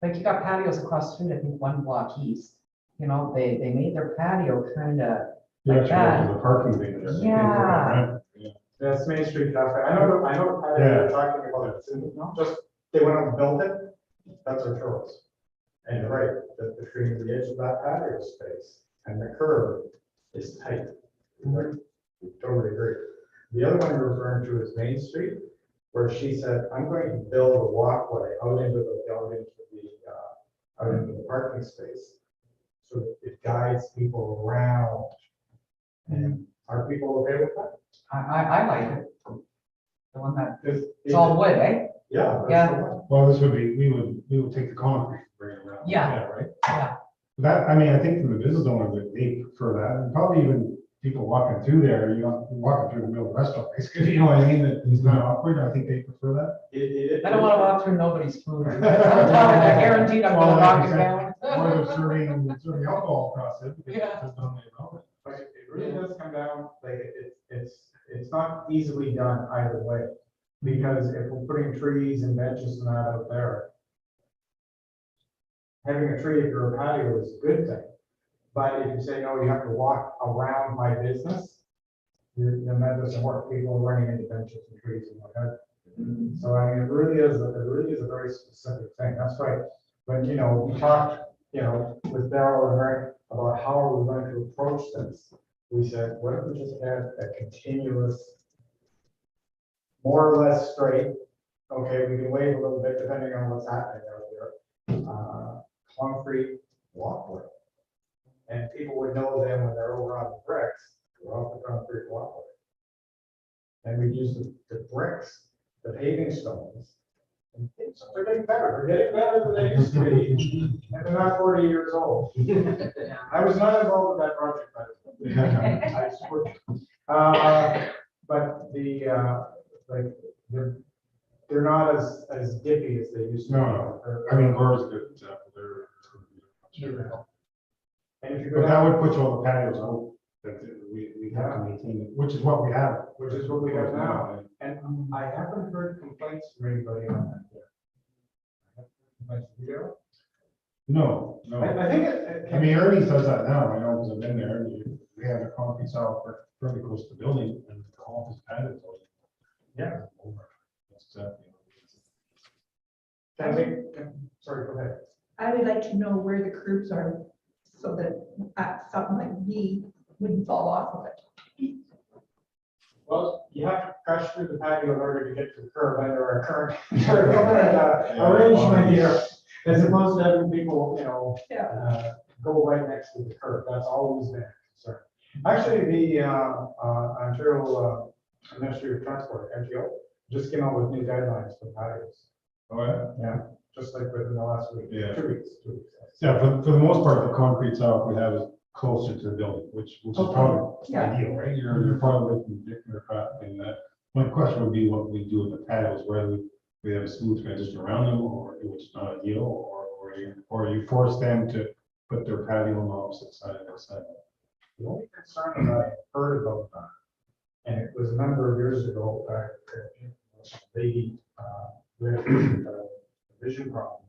like, you got patios across the street, I think 1 block east, they made their patio kind of You like actually go that. to the parking thing there. Yeah. That's Main Street Cafe. I know the patio you're talking about. It's just, they went out and built it. That's our choice. And you're right, that between the edge of that patio space and the curb is tight. Right? We totally agree. The other one you're referring to is Main Street, where she said, I'm going to build a walkway out into the parking space. So that it guides people around. And are people okay with that? I like it. The one that, It's it's all wood, eh? Yeah. Yeah. That's the one. Well, this would be, we would take the concrete, and bring it around. Yeah. Right? Yeah. That, I think from the business owner, that they prefer that, and probably even people walking through there, walking through the middle of the restaurant, basically, you know what I mean, that it's not awkward, I think they prefer that. I don't want to walk through nobody's food. I'm guaranteed I'm gonna walk it down. Or they're serving alcohol across it, because Yeah. there's nothing about it. But it really does come down, like, it's not easily done either way. Because if we're putting trees and benches and that out there, having a tree or a patio is a good thing. But if you say, no, you have to walk around my business, then that doesn't work. People are running into benches and trees and whatnot. So I mean, it really is a very specific thing. That's why, when, you know, we talked, you know, with Darrell and Rick about how are we going to approach this, we said, what if we just had a continuous, more or less straight, okay, we can wave a little bit depending on what's happening out there, concrete walkway. And people would know then when they're over on the bricks, we're off the concrete walkway. And we use the bricks, the paving stones. And things are getting better. They're getting better than they used to be. And they're not 40 years old. I was not involved with that project, but I support you. But like, they're not as dippy as they used to be. No, I mean, Gore's a good example. And if you go But that down, would put you all the patios out, that we have to maintain it, which is what we have. which is what we have now, and I haven't heard complaints from anybody on that yet. Complaints from you? No, no. I think it. I mean, Ernie does that now, I know, because I've been there, and we have a concrete cell fairly close to the building, and the office padded. Yeah. That's exactly. Can I make, sorry, go ahead. I would like to know where the curbs are so that something like me wouldn't fall off of it. Well, you have to crash through the patio in order to get to the curb under our current arrangement here, as opposed to having people, you know, go right next to the curb. That's always been a concern. Actually, the Ontario Ministry of Transport, MTO, just came out with new guidelines for patios. Oh, yeah? Yeah, just like within the last week. Yeah. 2 weeks. Yeah, for the most part, the concrete cell we have is closer to the building, which is probably Yeah. ideal, right? You're probably with the traffic and that. My question would be what we do with the patios, whether we have a smooth transition around them, or which is not ideal, or you force them to put their patio on the opposite side of the side. The only concern that I heard about that, and it was a number of years ago, lady with a vision problem.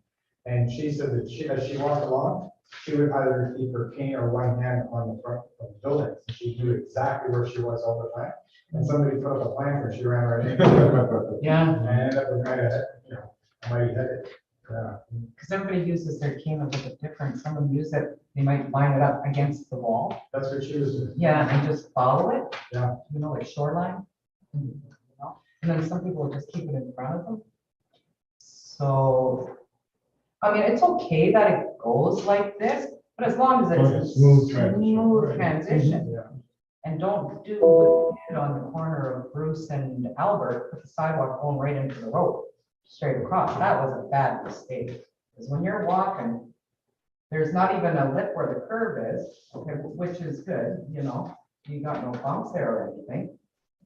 And she said that as she walked along, she would either keep her cane or one hand on the front of the building. So she knew exactly where she was all the time. And somebody put up a plan for her, she ran right in. Yeah, And ended up with kind of, you know, mighty headed. because everybody uses their cane a little bit different. Some of them use it, they might line it up against the wall. That's what she was doing. Yeah, and just follow it. Yeah. You know, like shoreline. You know? And then some people just keep it in front of them. So, I mean, it's okay that it goes like this, but as long as it's a Smooth transition, smooth right. transition. Yeah. And don't do what you did on the corner of Bruce and Albert, with the sidewalk going right into the road, straight across. That was a bad mistake. Because when you're walking, there's not even a lip where the curb is, okay, which is good, you know, you got no bumps there or anything.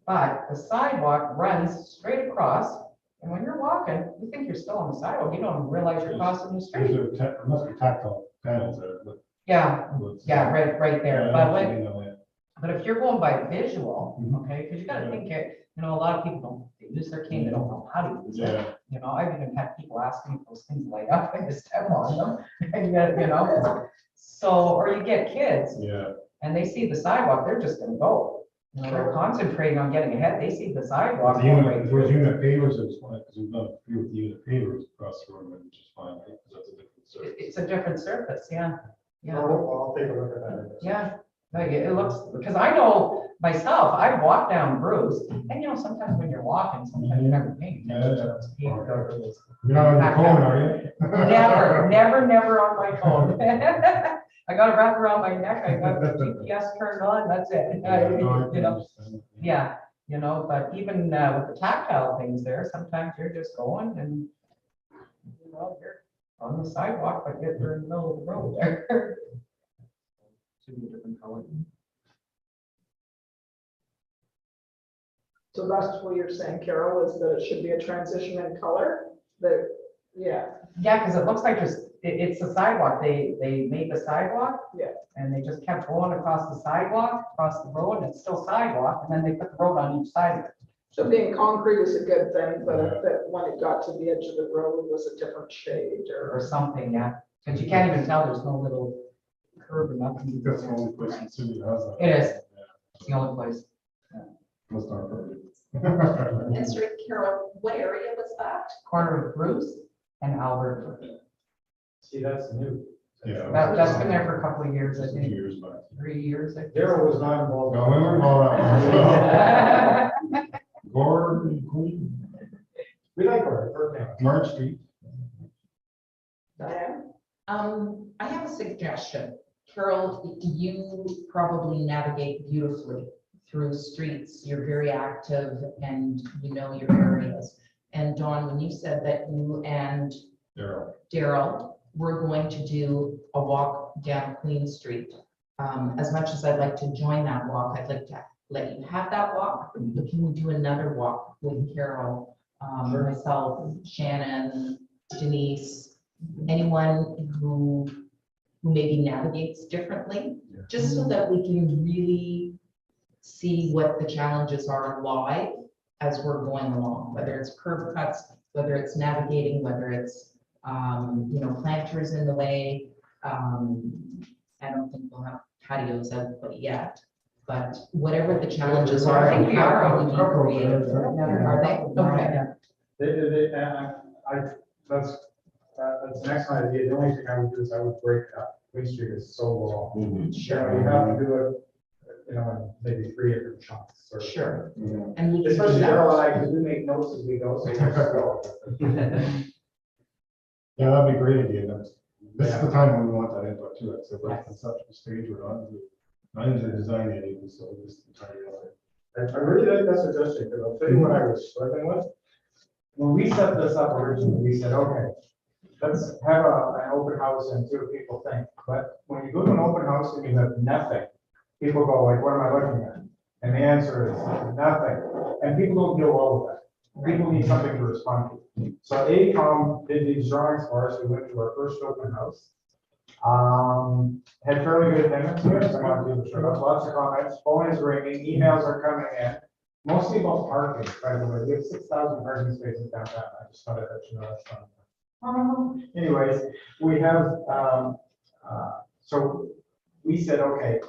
But the sidewalk runs straight across, and when you're walking, you think you're still on the sidewalk, you don't realize you're crossing the street. There must be tactile panels there. Yeah, yeah, right there. But when, Yeah. but if you're going by visual, Mhm. okay, because you gotta think it, you know, a lot of people don't, they use their cane, they don't know how to use it. Yeah. You know, I've even had people ask me if those things light up, I just step on them, and yet, you know. So, or you get kids, Yeah. and they see the sidewalk, they're just gonna go. You know, they're concentrating on getting ahead, they see the sidewalk going right If there's through. unit pavers, it's fine, because we've done a few with the unit pavers across the road, which is fine, right? Because that's a different surface. It's a different surface, yeah, yeah. I'll take a look at that. Yeah, like it looks, because I know myself, I walk down Bruce, and you know, sometimes when you're walking, sometimes you're never paying attention to what's paved over this. You're not on your phone, are you? Never on my phone. I got it wrapped around my neck, I got the GPS turned on, that's it. Yeah, no, I You can know, understand. yeah, you know, but even with the tactile things there, sometimes you're just going and, you know, you're on the sidewalk, but yet you're in the middle of the road there. Should be a different color. So that's what you're saying, Carol, is that it should be a transition in color, that, yeah. Yeah, because it looks like it's the sidewalk. They made the sidewalk. Yeah. And they just kept going across the sidewalk, across the road, and it's still sidewalk, and then they put the road on each side of it. So being concrete is a good thing, but if it, when it got to the edge of the road, was a different shade Or or. something, yeah. Because you can't even tell, there's no little curb or I nothing. think that's the only place in the city that has that. It is. Yeah, It's the only place. That's not perfect. And sorry, Carol, what area was that? Corner of Bruce and Albert. See, that's new. Yeah. That's been there for a couple of years, I That's a few think, years back. 3 years. I think. Daryl was not involved. No, we weren't all that. Gordon, Queen, We like her, perfect. March Street. Diane? I have a suggestion. Carol, you probably navigate beautifully through streets. You're very active and you know your areas. And Dawn, when you said that you and Daryl were going to do a walk down Queen Street, as much as I'd like to join that walk, I'd like to let you have that walk. But can we do another walk with Carol, myself, Shannon, Denise, anyone who maybe navigates differently, just so that we can really see what the challenges are live as we're going along, whether it's curb cuts, whether it's navigating, whether it's, planters in the way. I don't think we'll have patios out quite yet, but whatever the challenges are, I think we are. how we be creative. Are they? Okay. That's an excellent idea. The only thing I would do is I would break it up. Queen Street is so long. Sure. You have to do it, in maybe 3 different chunks. or- Sure. Yeah. And we can do Especially that. Daryl and I, because we make notes as we go, so we just go. Yeah, that'd be a great idea. This is the time when we want that input too. It's like conceptual stage, we're not into the design yet even, so just entirely. I really like that suggestion, because I'll tell you what I was struggling with. When we set this up originally, we said, okay, let's have an open house and see what people think. But when you go to an open house and you have nothing, people go like, what am I looking at? And the answer is nothing. And people don't deal well with that. People need something to respond to. So ACOM did these drawings for us. We went to our first open house. Had fairly good attendance. We had some other people showed up, lots of comments, phone is ringing, emails are coming in. Mostly about parking, by the way. We have 6,000 parking spaces downtown. I just thought I'd let you know that's fun. Anyways, we have, so we said, okay,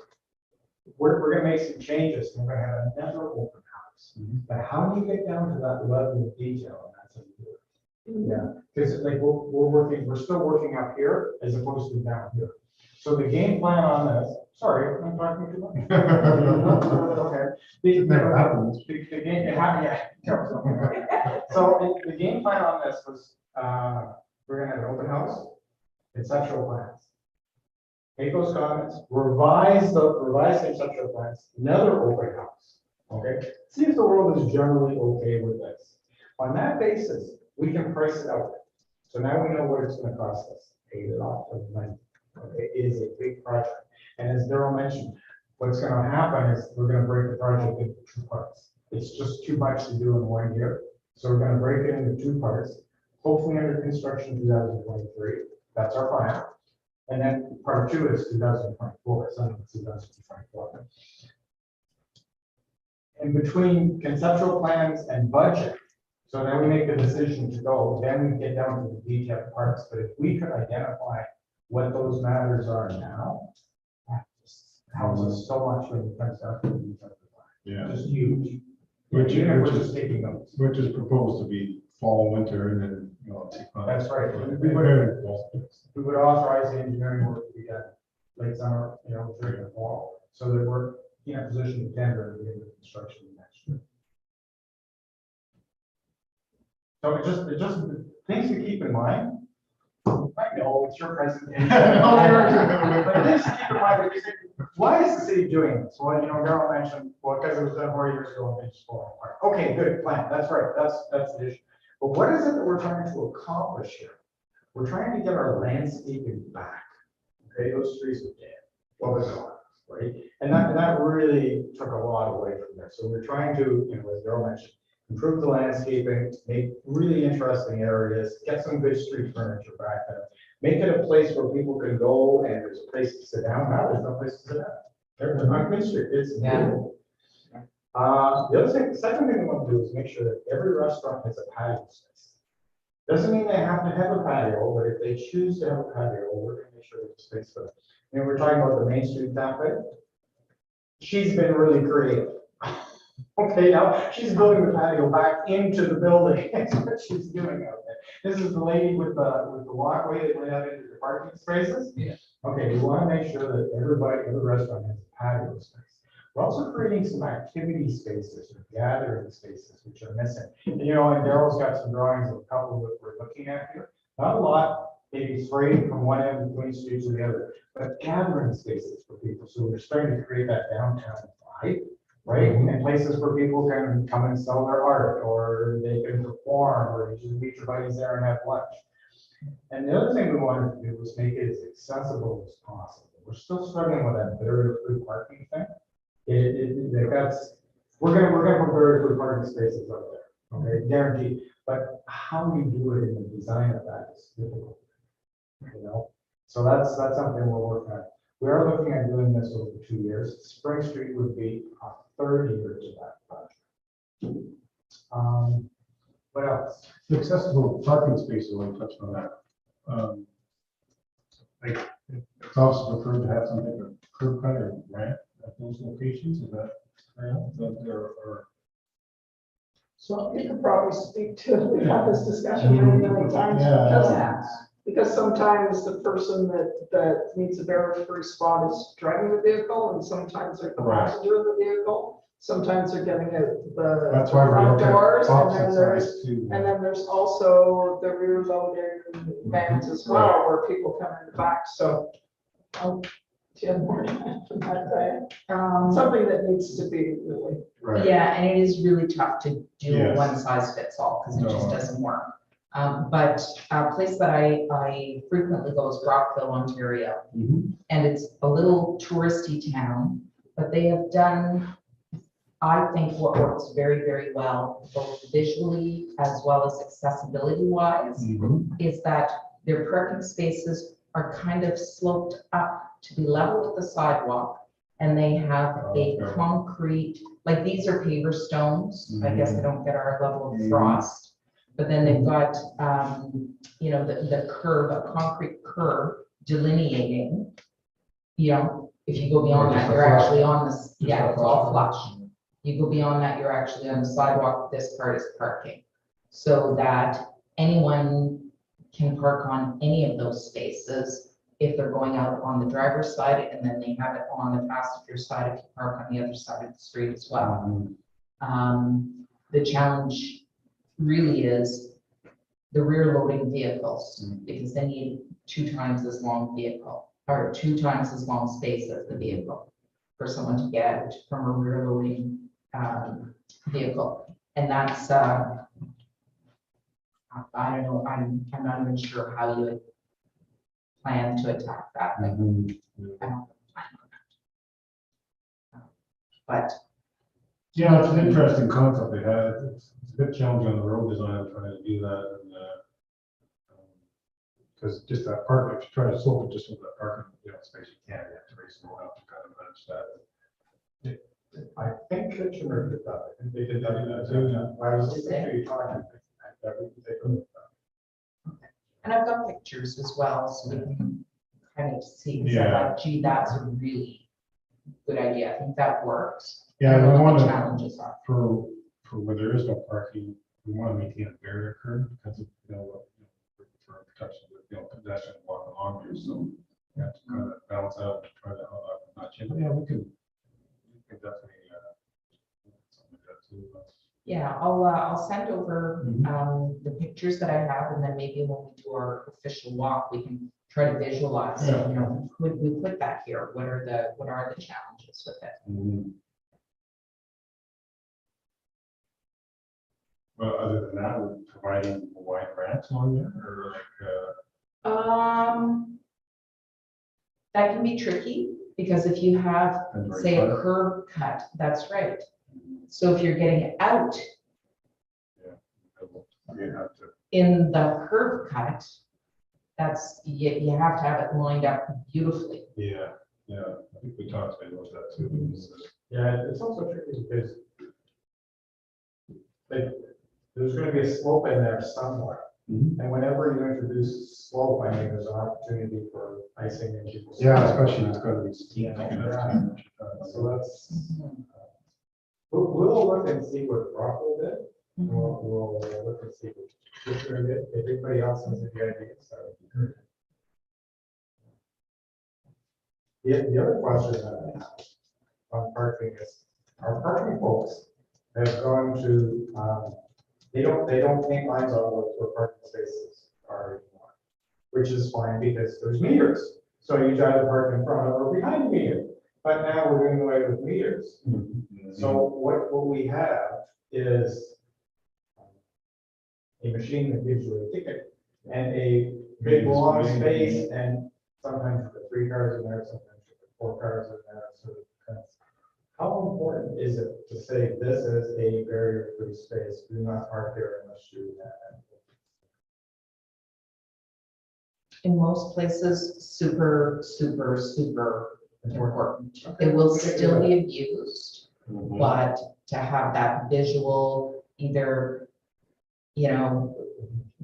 we're gonna make some changes. We're gonna have another open house. But how do you get down to that level of detail? And that's how you do it. Yeah, because like we're still working up here as opposed to down here. So the game plan on this, sorry, I'm talking too much. Okay. It never happens. The game, yeah. So the game plan on this was, we're gonna have an open house, conceptual plans. Take those comments, revise conceptual plans, another open house, okay? See if the world is generally okay with this. On that basis, we can price it out. So now we know what it's gonna cost us, a lot of money. Okay, it is a big project. And as Daryl mentioned, what's gonna happen is we're gonna break the project into 2 parts. It's just too much to do in 1 year. So we're gonna break it into 2 parts, hopefully under construction 2023. That's our plan. And then part 2 is 2024, it's under 2024. In between conceptual plans and budget, so then we make the decision to go, then we get down to the detailed parts. But if we could identify what those matters are now, that just helps us so much when it comes down to the detailed plan. Yeah. Just huge. Which Even if we're is just taking notes. which is proposed to be fall, winter, and then, take on. That's right. We We would authorize the engineering work to be done late summer, during the fall, so that we're in a position to tender and begin the construction next year. So it just things to keep in mind. I know it's your presentation. But things to keep in mind, because why is the city doing this? Well, Darrell mentioned, well, because it was done 4 years ago and it's falling apart. Okay, good plan. That's right. That's the issue. But what is it that we're trying to accomplish here? We're trying to get our landscaping back. Okay, those trees are dead. What was on, right? And that really took a lot away from there. So we're trying to, as Darrell mentioned, improve the landscaping, make really interesting areas, get some good street furniture back there, make it a place where people can go and there's a place to sit down. Now there's no place to sit down. There's on Queen Street. It's beautiful. The second thing we want to do is make sure that every restaurant has a patio space. Doesn't mean they have to have a patio, but if they choose to have a patio, we're gonna make sure there's space for it. And we're talking about the Main Street cafe. She's been really creative. Okay, now she's building the patio back into the building. That's what she's doing out there. This is the lady with the walkway that went out into the parking spaces. Yeah. Okay, we want to make sure that everybody in the restaurant has a patio space. We're also creating some activity spaces or gathering spaces, which are missing. And, you know, and Daryl's got some drawings of a couple that we're looking at here. Not a lot, maybe three from one end of Queen Street to the other, but gathering spaces for people. So we're starting to create that downtown vibe, right? And places where people can come and sell their art, or they can perform, or you just meet your buddies there and have lunch. And the other thing we wanted to do was make it as accessible as possible. We're still struggling with that barrier free parking thing. We're gonna put barrier free parking spaces up there, okay, guaranteed. But how we do it in the design of that is difficult, you know? So that's something we're working on. We are looking at doing this over 2 years. Spring Street would be a third year to that project. What else? The accessible parking spaces, when we touched on that. Like, it's also preferred to have some type of curb cut or ramp at those locations, is that, or So you could probably speak to, we've had this discussion many times. Yeah. Because sometimes the person that needs a barrier-free spot is driving the vehicle, and sometimes they're the Right. passenger of the vehicle. Sometimes they're getting out the that's why we front look at doors, and then opposite there's, sides too. and then there's also the rear loading vans as well, where people come in the back, so. Do you have more from that, Diane? Something that needs to be really. Right. Yeah, and it is really tough to do Yes. one size fits all, because it just No. doesn't work. But a place that I frequently go is Rockville, Ontario, Mhm. and it's a little touristy town, but they have done, I think, what works very, very well, both visually as well as accessibility wise, Mhm. is that their parking spaces are kind of sloped up to be level with the sidewalk. And they have a Okay. concrete, like these are paver stones, I guess they don't get our level of Mhm. frost. But then they've got, you know, the curb, a concrete curb delineating. You know, if you go beyond Just that, a you're flush. actually on this, Just yeah, a it's all flush. flush. You go beyond that, you're actually on the sidewalk, this part is parking. So that anyone can park on any of those spaces if they're going out on the driver's side, and then they have it on the passenger side if you park on the other side of the street as well. The challenge really is the rear loading vehicles, because they need 2 times as long vehicle, or 2 times as long space as the vehicle for someone to get out from a rear loading vehicle. And that's, I don't know, I'm not even sure how you would plan to attack that. Like, I don't have a plan on that. But Yeah, it's an interesting concept they had. It's a bit challenging on the road design trying to do that. And because just that park, if you try to solve it just with that parking, space, you can't. You have to raise the road up to kind of manage that. I think Kitchener did that. I think they did that in that. Yeah. I was listening to you talking. That we could take a look at. And I've got pictures as well, so we can kind of see, so Yeah. like, gee, that's a really good idea. I think that works. Yeah, I we don't know what want the to, challenges are. for where there is no parking, we want to maintain a barrier curb because of, for protection of, pedestrians walking along here, so we have to kind of balance out and try to, not change, but yeah, we can definitely, something like that too. Yeah, I'll send over, Mhm. the pictures that I have, and then maybe when we do our official walk, we can try to visualize, Yeah. you know, could we put that here? What are the challenges with it? Mhm. Well, other than that, we're providing wide ramps on there, or That can be tricky, because if you have, and say, a right curb cut, that's right. So if you're getting out you have to, in the curb cut, that's, you have to have it lined up beautifully. yeah, I think we talked about that too. Yeah, it's also tricky because there's gonna be a slope in there somewhere. And whenever you introduce slope, I mean, there's an opportunity for icing in people's. Yeah, especially it's gotta be steep. So that's, we'll look and see what Rockville did. We'll look and see what Fisher did. If anybody else has any ideas, that would be great. The other question that I have on parking is, our parking folks have gone to, they don't paint lines all over where parking spaces are anymore, which is fine because there's meters. So you try to park in front of or behind the meter, but now we're doing away with meters. So what we have is a machine that gives you a ticket and a big long space, and sometimes you put 3 cars in there, sometimes you put 4 cars in there. So how important is it to say this is a barrier-free space? Do not park there unless you have. In most places, super, super, super important. It will still be abused, but to have that visual, either, you know,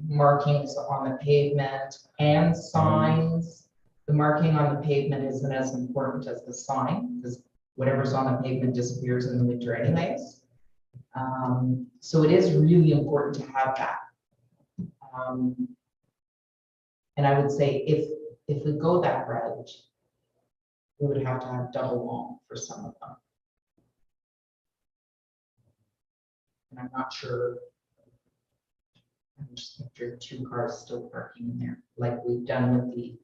markings on the pavement and signs. The marking on the pavement isn't as important as the sign, because whatever's on the pavement disappears in the winter anyways. So it is really important to have that. And I would say if we go that route, we would have to have double long for some of them. And I'm not sure. I'm just picturing 2 cars still parking in there, like we've done with the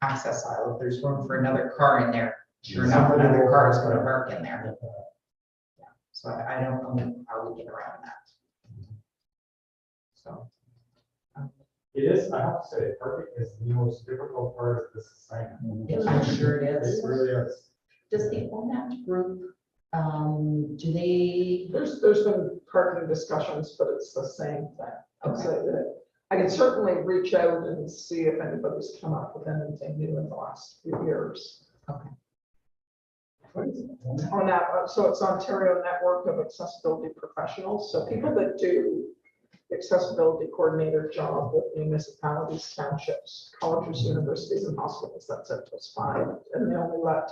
access aisle. If there's room for another car in there, sure enough, another car is going to park in there. Yeah. So I don't know how we get around that. So. It is, I have to say, parking is the most difficult part of this assignment. Yeah, I'm sure it is. It really is. Does the OMAT group, do they? There's been parking discussions, but it's the same thing. Okay. So I can certainly reach out and see if anybody's come up with anything new in the last few years. Okay. On that, so it's Ontario Network of Accessibility Professionals. So people that do accessibility coordinator job with municipalities, townships, colleges, universities, and hospitals. That's it. That's 5, and they only let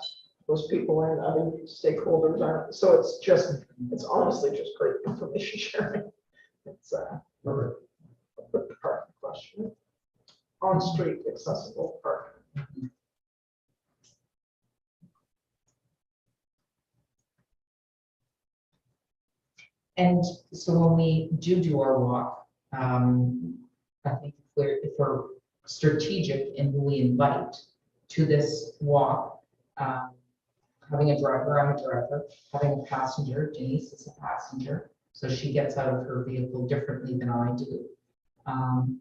those people in. Other stakeholders aren't. So it's honestly just great information sharing. It's Perfect. the parking question. On street accessible parking. And so when we do our walk, I think if we're strategic in who we invite to this walk, having a driver, I'm a driver, having a passenger, Denise is a passenger, so she gets out of her vehicle differently than I do.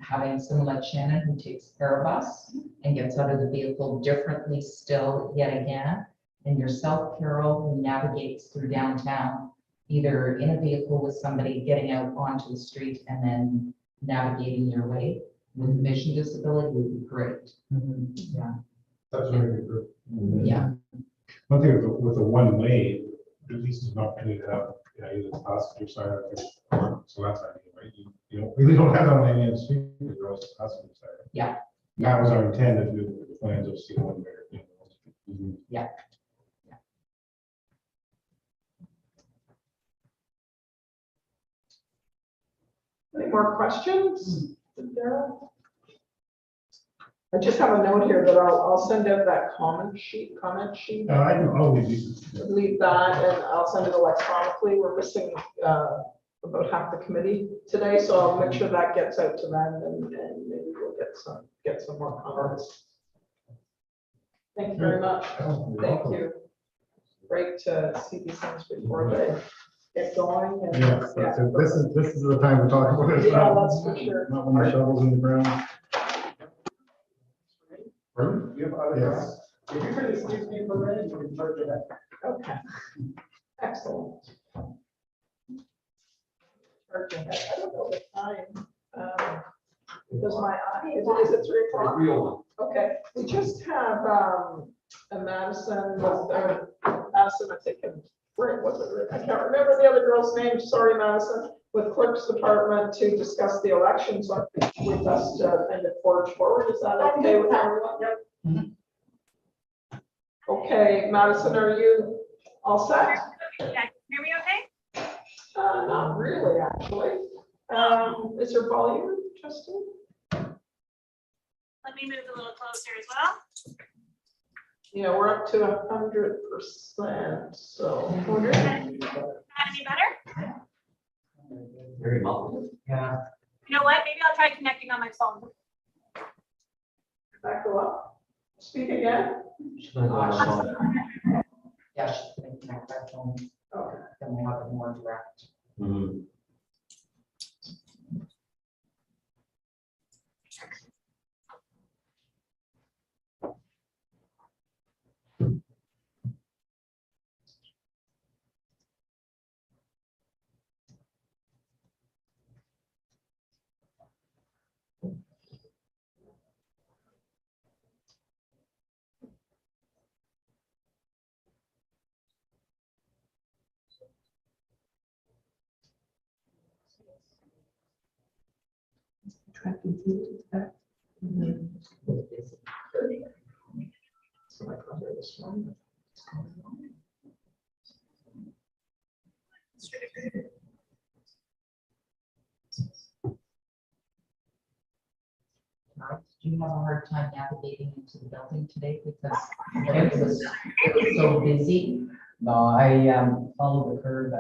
Having someone like Shannon who takes care of us and gets out of the vehicle differently still yet again, and yourself, Carol, who navigates through downtown, either in a vehicle with somebody getting out onto the street and then navigating your way with vision disability would be great. Yeah. That's really good. Yeah. One thing with the one-way, at least it's not going to have, either the passenger side or, so that's ideal, right? You know, we don't have that on any of the street, there's always the passenger side. Yeah. And that was our intent of the plans of seeing one way. Yeah. Any more questions? Daryl? I just have a note here that I'll send out that comment sheet. I can always use. Leave that and I'll send it electronically. We're missing about half the committee today, so I'll make sure that gets out to them and maybe we'll get some more comments. Thank you very much. Thank you. Great to see these things before they get going. And, Yeah, this is the time to talk about it. Yeah, that's for sure. Not when the shovel's in the ground. Pardon? You have other guys? If you could excuse me for a minute, you can charge it back. Okay. Excellent. Charging it. I don't know the time. Does my eye, is it 3 o'clock? Okay, we just have a Madison, I think, where was it? I can't remember the other girl's name, sorry, Madison, with clerk's department to discuss the election, so I think we best kind of forge forward. Is that okay with everyone? Yep. Okay, Madison, are you all set? Yeah, can you hear me okay? Not really, actually. Is your volume, Justin? Let me move a little closer as well. Yeah, we're up to 100%, so. Not any better? Very muffled. Yeah. You know what? Maybe I'll try connecting on my phone. Back go up. Speak again. She's gonna go on her phone. Yeah, she's gonna connect that phone, Okay. then we'll have it more direct. So I cover this one. Do you have a hard time navigating into the building today because it was so busy? No, I follow the curve.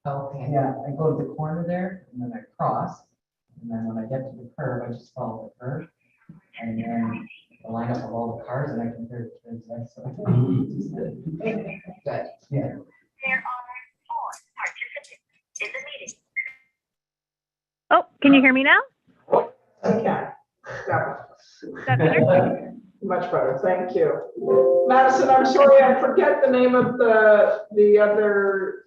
Okay. Yeah, I go to the corner there and then I cross. And then when I get to the curve, I just follow the curve. And then the lineup of all the cars and I can hear the kids. Good. Yeah. There are 4 participants in the meeting. Oh, can you hear me now? Okay. Yeah. Is that better? Much better, thank you. Madison, I'm sorry, I forget the name of the other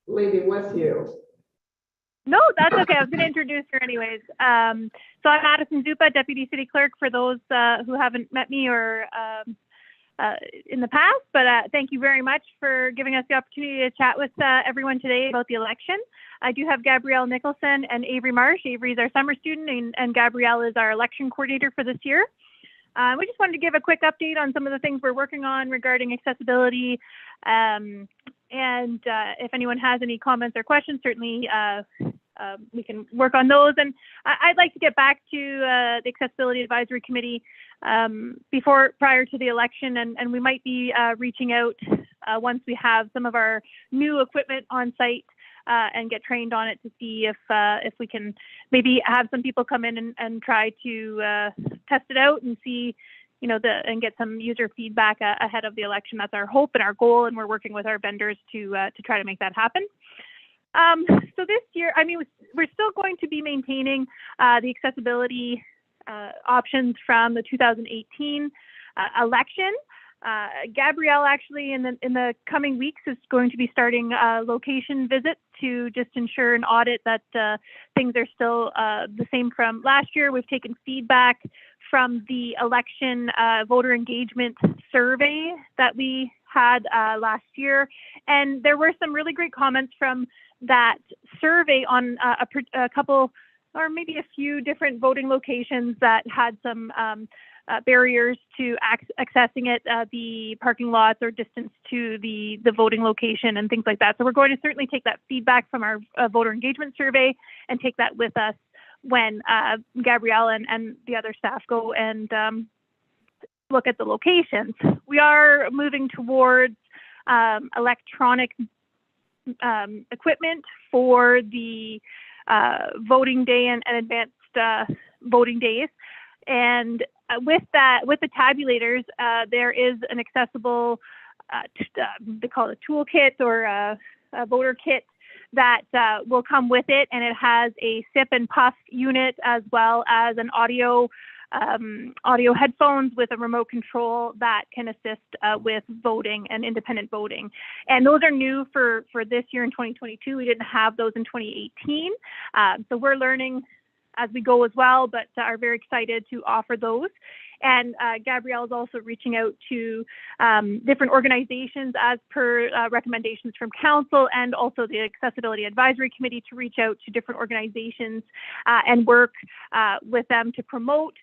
lady with you. No, that's okay. I was going to introduce her anyways. So I'm Madison Zupa, Deputy City Clerk, for those who haven't met me or in the past. But thank you very much for giving us the opportunity to chat with everyone today about the election. I do have Gabrielle Nicholson and Avery Marsh. Avery is our summer student and Gabrielle is our election coordinator for this year. We just wanted to give a quick update on some of the things we're working on regarding accessibility. And if anyone has any comments or questions, certainly we can work on those. And I'd like to get back to the Accessibility Advisory Committee prior to the election, and we might be reaching out once we have some of our new equipment on site and get trained on it to see if we can maybe have some people come in and try to test it out and see, and get some user feedback ahead of the election. That's our hope and our goal, and we're working with our vendors to try to make that happen. So this year, we're still going to be maintaining the accessibility options from the 2018 election. Gabrielle actually in the coming weeks is going to be starting location visits to just ensure and audit that things are still the same from last year. We've taken feedback from the election voter engagement survey that we had last year, and there were some really great comments from that survey on a couple or maybe a few different voting locations that had some barriers to accessing it, the parking lots or distance to the voting location and things like that. So we're going to certainly take that feedback from our voter engagement survey and take that with us when Gabrielle and the other staff go and look at the locations. We are moving towards electronic equipment for the voting day and advanced voting days. And with the tabulators, there is an accessible, they call it a toolkit or a voter kit that will come with it, and it has a sip and puff unit as well as an audio headphones with a remote control that can assist with voting and independent voting. And those are new for this year in 2022. We didn't have those in 2018. So we're learning as we go as well, but are very excited to offer those. And Gabrielle is also reaching out to different organizations as per recommendations from council, and also the Accessibility Advisory Committee to reach out to different organizations and work with them to promote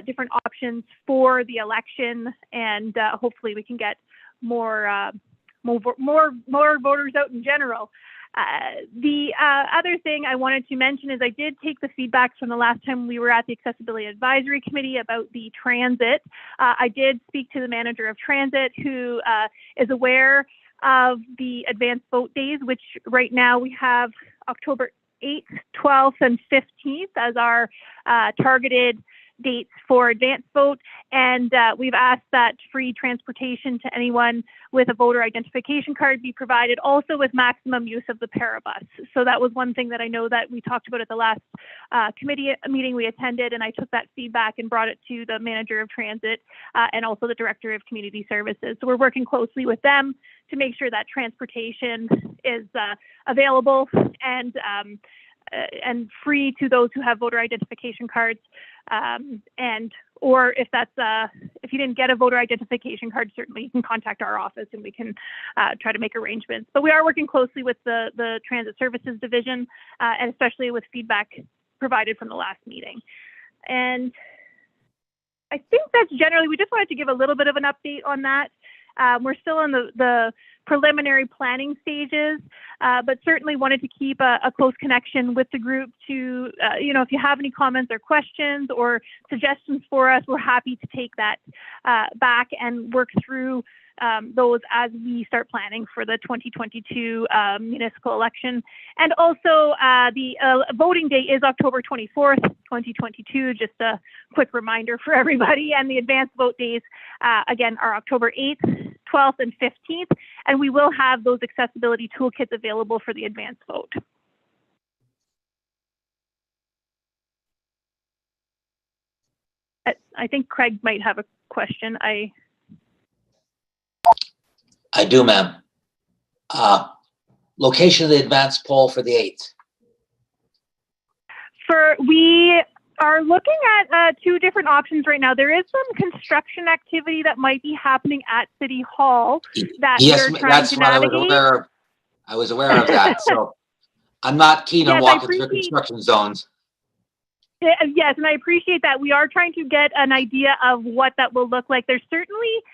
different options for the election. And hopefully we can get more voters out in general. The other thing I wanted to mention is I did take the feedback from the last time we were at the Accessibility Advisory Committee about the transit. I did speak to the manager of transit, who is aware of the advanced vote days, which right now we have October 8th, 12th, and 15th as our targeted dates for advanced vote. And we've asked that free transportation to anyone with a voter identification card be provided, also with maximum use of the Parabus. So that was one thing that I know that we talked about at the last committee meeting we attended, and I took that feedback and brought it to the manager of transit and also the director of community services. So we're working closely with them to make sure that transportation is available and free to those who have voter identification cards. Or if that's if you didn't get a voter identification card, certainly you can contact our office and we can try to make arrangements. But we are working closely with the Transit Services Division, and especially with feedback provided from the last meeting. And I think that's generally, we just wanted to give a little bit of an update on that. We're still in the preliminary planning stages, but certainly wanted to keep a close connection with the group to, if you have any comments or questions or suggestions for us, we're happy to take that back and work through those as we start planning for the 2022 municipal election. And also the voting day is October 24th, 2022, just a quick reminder for everybody. And the advanced vote days, again, are October 8th, 12th, and 15th. And we will have those accessibility toolkits available for the advanced vote. I think Craig might have a question. I do, ma'am. Location of the advanced poll for the 8th. We are looking at two different options right now. There is some construction activity that might be happening at City Hall that Yes, we're trying that's to what navigate. I was aware of that. So I'm not keen on Yes, walking through construction zones. Yes, and I appreciate that. We are trying to get an idea of what that will look like. There's certainly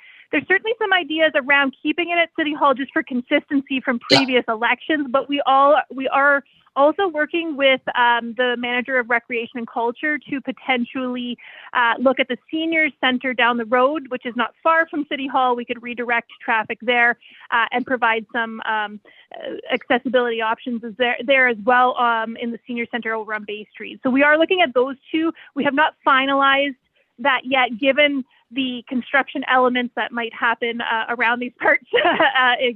some ideas around keeping it at City Hall just for consistency from previous elections, but we are also working with the manager of recreation and culture to potentially look at the seniors center down the road, which is not far from City Hall. We could redirect traffic there and provide some accessibility options there as well in the senior center over on Bay Street. So we are looking at those two. We have not finalized that yet, given the construction elements that might happen around these parts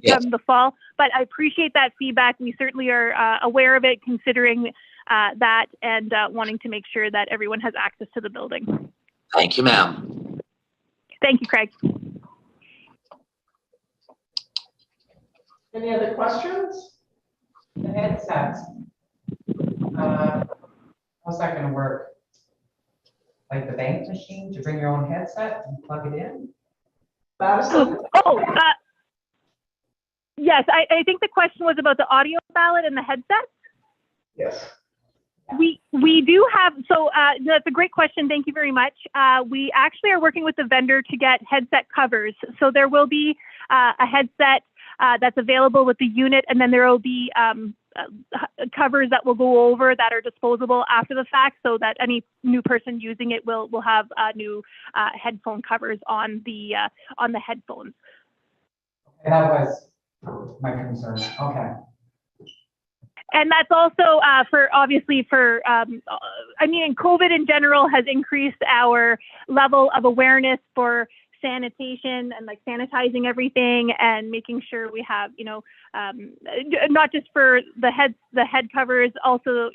come the fall. But I appreciate that feedback. We certainly are aware of it, considering that and wanting to make sure that everyone has access to the building. Thank you, ma'am. Thank you, Craig. Any other questions? The headsets. How's that gonna work? Like the bank machine to bring your own headset and plug it in? Yes, I think the question was about the audio ballot and the headsets. Yes. We do have, so that's a great question. Thank you very much. We actually are working with the vendor to get headset covers. So there will be a headset that's available with the unit, and then there will be covers that will go over that are disposable after the fact, so that any new person using it will have new headphone covers on the headphones. That was my concern. Okay. And that's also COVID in general has increased our level of awareness for sanitation and like sanitizing everything and making sure we have, not just for the head covers, also,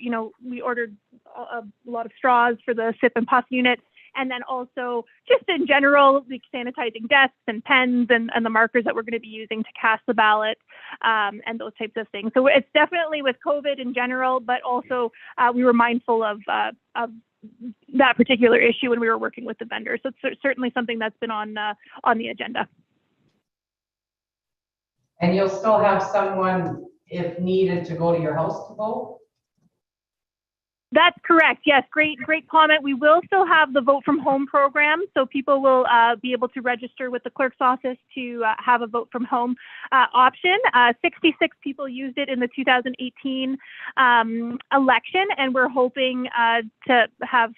we ordered a lot of straws for the sip and puff unit. And then also just in general, like sanitizing desks and pens and the markers that we're going to be using to cast the ballot and those types of things. So it's definitely with COVID in general, but also we were mindful of that particular issue when we were working with the vendor. So it's certainly something that's been on the agenda. And you'll still have someone, if needed, to go to your house to vote? That's correct. Yes, great comment. We will still have the vote from home program, so people will be able to register with the clerk's office to have a vote from home option. 66 people used it in the 2018 election, and we're hoping to have,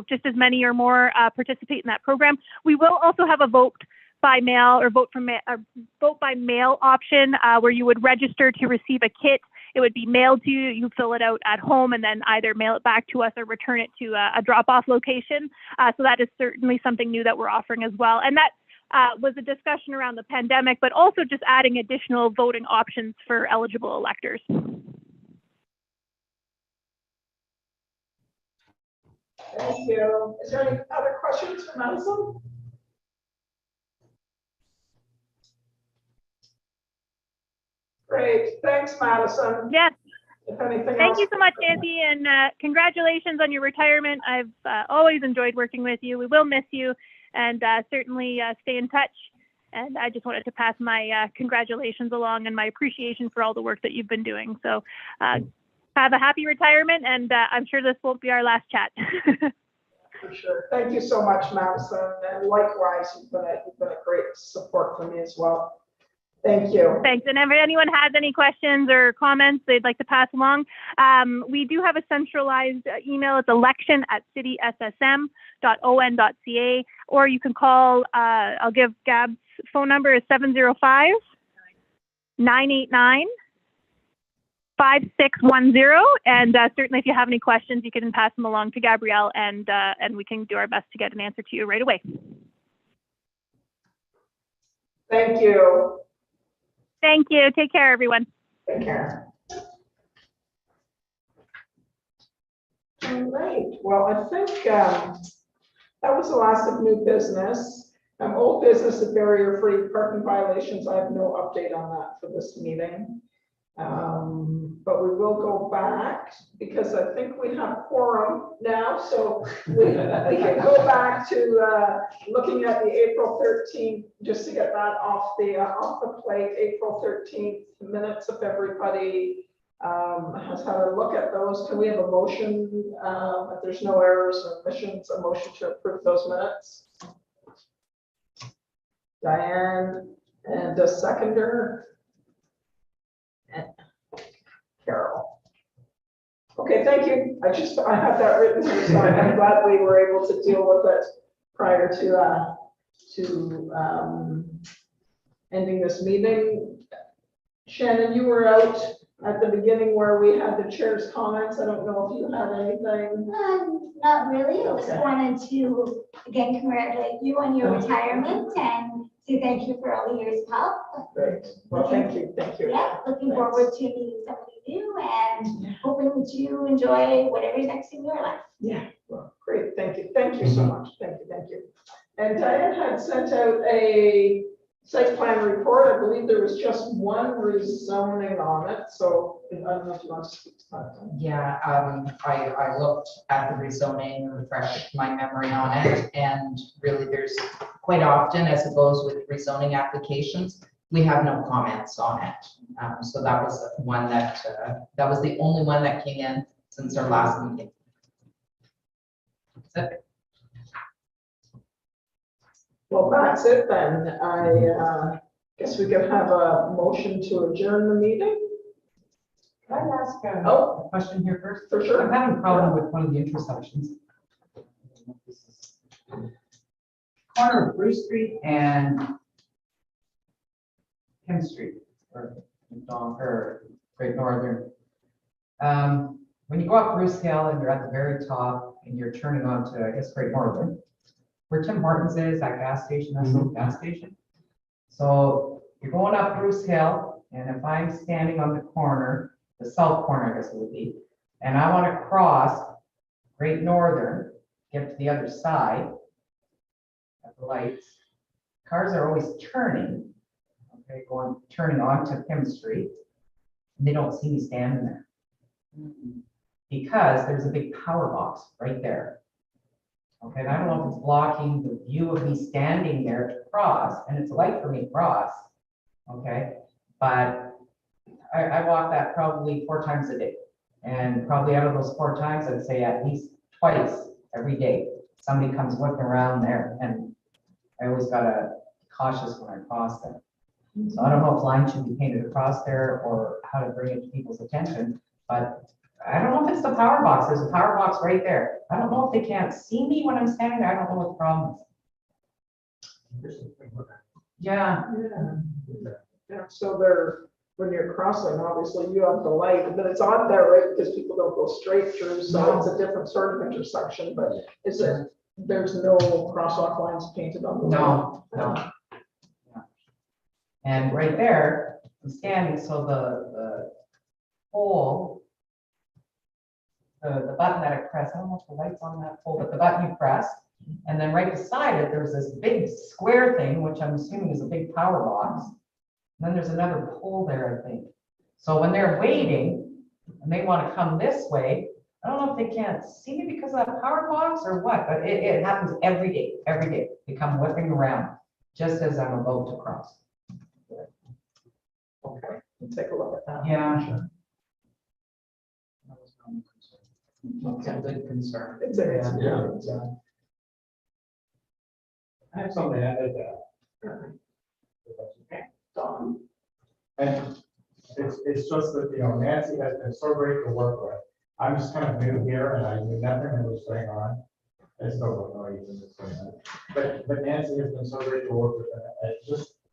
just as many or more participate in that program. We will also have a vote by mail or vote by mail option where you would register to receive a kit. It would be mailed to you. You fill it out at home and then either mail it back to us or return it to a drop-off location. So that is certainly something new that we're offering as well. And that was a discussion around the pandemic, but also just adding additional voting options for eligible electors. Thank you. Is there any other questions for Madison? Great, thanks, Madison. Yes. If anything Thank else. you so much, Nancy, and congratulations on your retirement. I've always enjoyed working with you. We will miss you, and certainly stay in touch. And I just wanted to pass my congratulations along and my appreciation for all the work that you've been doing. So have a happy retirement, and I'm sure this won't be our last chat. For sure. Thank you so much, Madison. And likewise, you've been a great support for me as well. Thank you. Thanks. And if anyone has any questions or comments they'd like to pass along, we do have a centralized email. It's election@cityssm.on.ca, or you can call, I'll give Gab's phone number is 705-989-5610. And certainly if you have any questions, you can pass them along to Gabrielle, and we can do our best to get an answer to you right away. Thank you. Thank you. Take care, everyone. Take care. All right. Well, I think that was the last of new business. Old business and barrier-free parking violations. I have no update on that for this meeting. But we will go back because I think we have quorum now. So we can go back to looking at the April 13th, just to get that off the plate. April 13th minutes, if everybody has had a look at those. Can we have a motion, if there's no errors or omissions, a motion to approve those minutes? Diane, and a seconder. And Carol. Okay, thank you. I have that written here, so I'm glad we were able to deal with it prior to ending this meeting. Shannon, you were out at the beginning where we had the chair's comments. I don't know if you had anything. Not really. I just Okay. wanted to again congratulate you on your retirement and say thank you for all the years of help. Great. Well, thank you. Thank you. Yeah, looking Thanks. forward to meeting somebody new and hoping that you enjoy whatever's next in your life. Yeah, well, great. Thank you. Thank you so much. Thank you. Thank you. And Diane had sent out a site plan report. I believe there was just one rezoning on it. So I don't know if you want to speak to that. Yeah, I looked at the rezoning, refreshed my memory on it, and really there's quite often, as it goes with rezoning applications, we have no comments on it. So that was one that was the only one that came in since our last meeting. That's it. Well, that's it then. I guess we could have a motion to adjourn the meeting. Can I ask a question here first? For sure. I'm having a problem with one of the intersections. Corner of Bruce Street and Kim Street, or Great Northern. When you go up Bruce Hill and you're at the very top and you're turning onto, I guess, Great Northern, where Tim Hortons is, that gas station, that's the gas station. So you're going up Bruce Hill, and if I'm standing on the corner, the south corner, I guess it would be, and I want to cross Great Northern, get to the other side at the lights, cars are always turning, okay, turning onto Pym Street. And they don't see me standing there. Because there's a big power box right there. Okay, and I don't know if it's blocking the view of me standing there to cross, and it's a light for me to cross. Okay, but I walk that probably 4 times a day. And probably out of those 4 times, I'd say at least twice every day, somebody comes whipping around there, and I always gotta be cautious when I cross there. So I don't know if lines should be painted across there or how to bring it to people's attention, but I don't know if it's the power box. There's a power box right there. I don't know if they can't see me when I'm standing there. I don't know what the problem is. Yeah. Yeah, so they're, when you're crossing, obviously you have the light, but it's on there, right? Because people don't go straight through, so it's a different sort of intersection, but is it, there's no crosswalk lines painted on the way? No, no. No. And right there, I'm standing, so the pole, the button that I press, I don't know if the light's on that pole, but the button you press, and then right beside it, there's this big square thing, which I'm assuming is a big power box. And then there's another pole there, I think. So when they're waiting and they want to come this way, I don't know if they can't see me because of that power box or what, but it happens every day, every day. They come whipping around just as I'm about to cross. Okay, we'll take a look at that. Yeah. Sure. That was my only concern. It's a good concern. It's a, Yeah. I have something to add to that. Don. And it's just that, Nancy has been so great to work with. I'm just kind of new here and I knew nothing that was going on. I still don't know even what's going on. But Nancy has been so great to work with.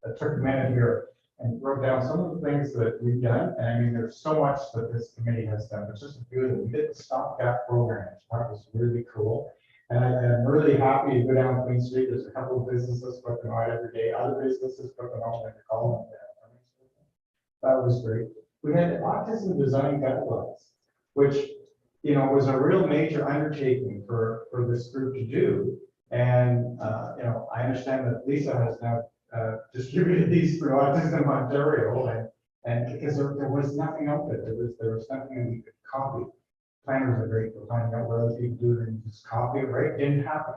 I took a minute here and wrote down some of the things that we've done. And I mean, there's so much that this committee has done. It's just good. We did the stopgap program, which I thought was really cool. And I'm really happy to go down Queen Street. There's a couple of businesses putting out every day. Other businesses putting out like they call them. That was great. We had autism design guidelines, which, was a real major undertaking for this group to do. And, I understand that Lisa has now distributed these for Autism Ontario, and because there was nothing out there. There was nothing that we could copy. Planners are great for finding out what other people do and just copy it, right? Didn't happen.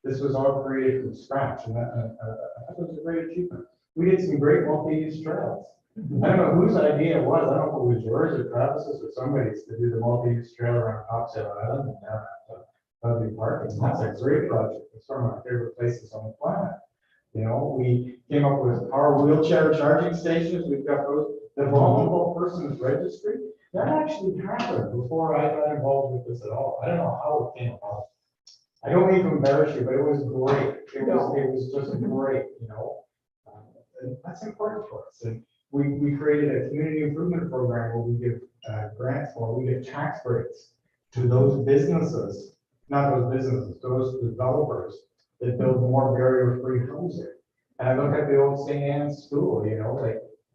This was all created from scratch, and that was a great achievement. We did some great multi-use trails. I don't know whose idea it was. I don't know if it was yours or Travis's or somebody's to do the multi-use trail around Topsail Island and down at Dudley Park. And that's a great project. It's one of my favorite places on the planet. We came up with power wheelchair charging stations. We've got those. The vulnerable persons registry. That actually happened before I got involved with this at all. I don't know how it came about. I don't mean to embarrass you, but it was great. It was just great, and that's important for us. And we created a community improvement program where we give grants or we give tax breaks to those businesses, not those businesses, those developers that build more barrier-free housing. And I look at the old St. Anne's School,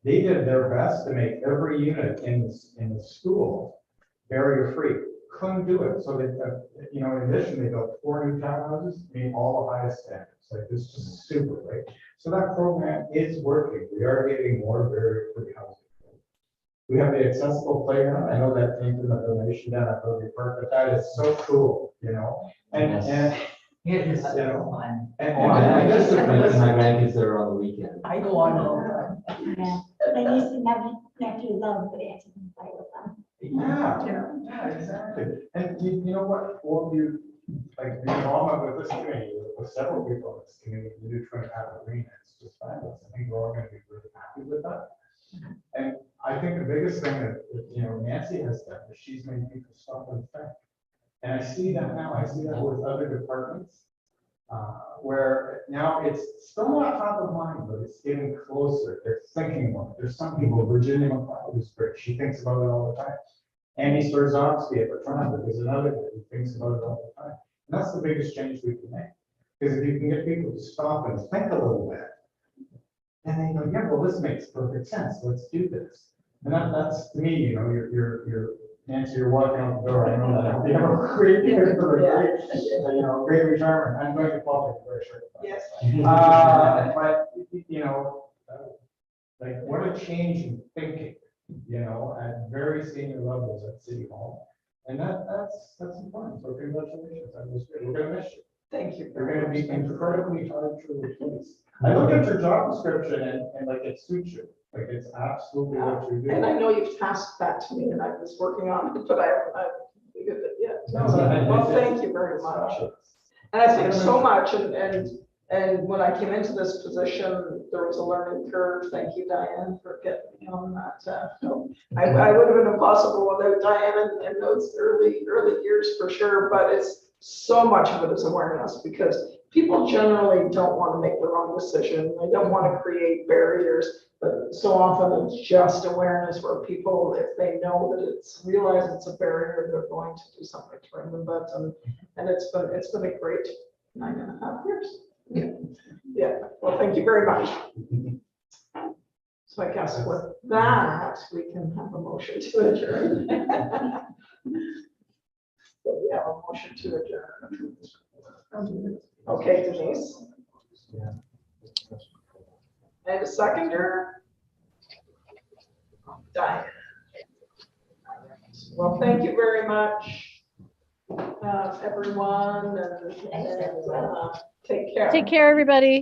they did their best to make every unit in the school barrier-free. Couldn't do it. So they, in addition, they built 4 new townhouses, meeting all the highest standards. Like, this is just super, right? So that program is working. We are getting more barrier-free housing. We have the accessible playground. I know that came from the donation down at Dudley Park, but that is so cool, and It is so fun. I just my grandkids there on the weekend. I go on all the time. Yeah, my niece and nephew love dancing and play with them. Yeah, exactly. And you know what? Well, the involvement with this community, with several people in this community, the new Twin Path Arena, it's just fabulous. I think we're all going to be really happy with that. And I think the biggest thing that Nancy has done is she's made people stop and think. And I see that now. I see that with other departments, where now it's still not top of mind, but it's getting closer. They're thinking about it. There's some people, Virginia McLeod, who's great. She thinks about it all the time. Andy Storzowski at Bertrand is another guy who thinks about it all the time. And that's the biggest change we can make. Because if you can get people to stop and think a little bit, and they go, yeah, well, this makes perfect sense. Let's do this. And that's to me, you're Nancy, you're walking out the door, I know that. You have a great, great retirement. I'm going to public very short. Yes. But, like, what a change in thinking, at very senior levels at City Hall. And that's important. So congratulations. That was good. We're gonna miss you. Thank you. You're gonna be incredibly hard to replace. I looked at your job description and like it suits you. Like it's absolutely what you do. And I know you've tasked that to me and I was working on it, but I haven't figured it yet. No, Well, thank you very much. And I think so much, and when I came into this position, there was a learning curve. Thank you, Diane, for getting me on that. I would have been impossible without Diane in those early years for sure, but it's so much of it is awareness because people generally don't want to make the wrong decision. They don't want to create barriers, but so often it's just awareness where people, if they know that realize it's a barrier, they're going to do something to bring them back. And it's been a great 9.5 years. Yeah, well, thank you very much. So I guess with that, we can have a motion to adjourn. So we have a motion to adjourn. Okay, Denise. And a seconder? Diane. Well, thank you very much, everyone, and take care. Take care, everybody.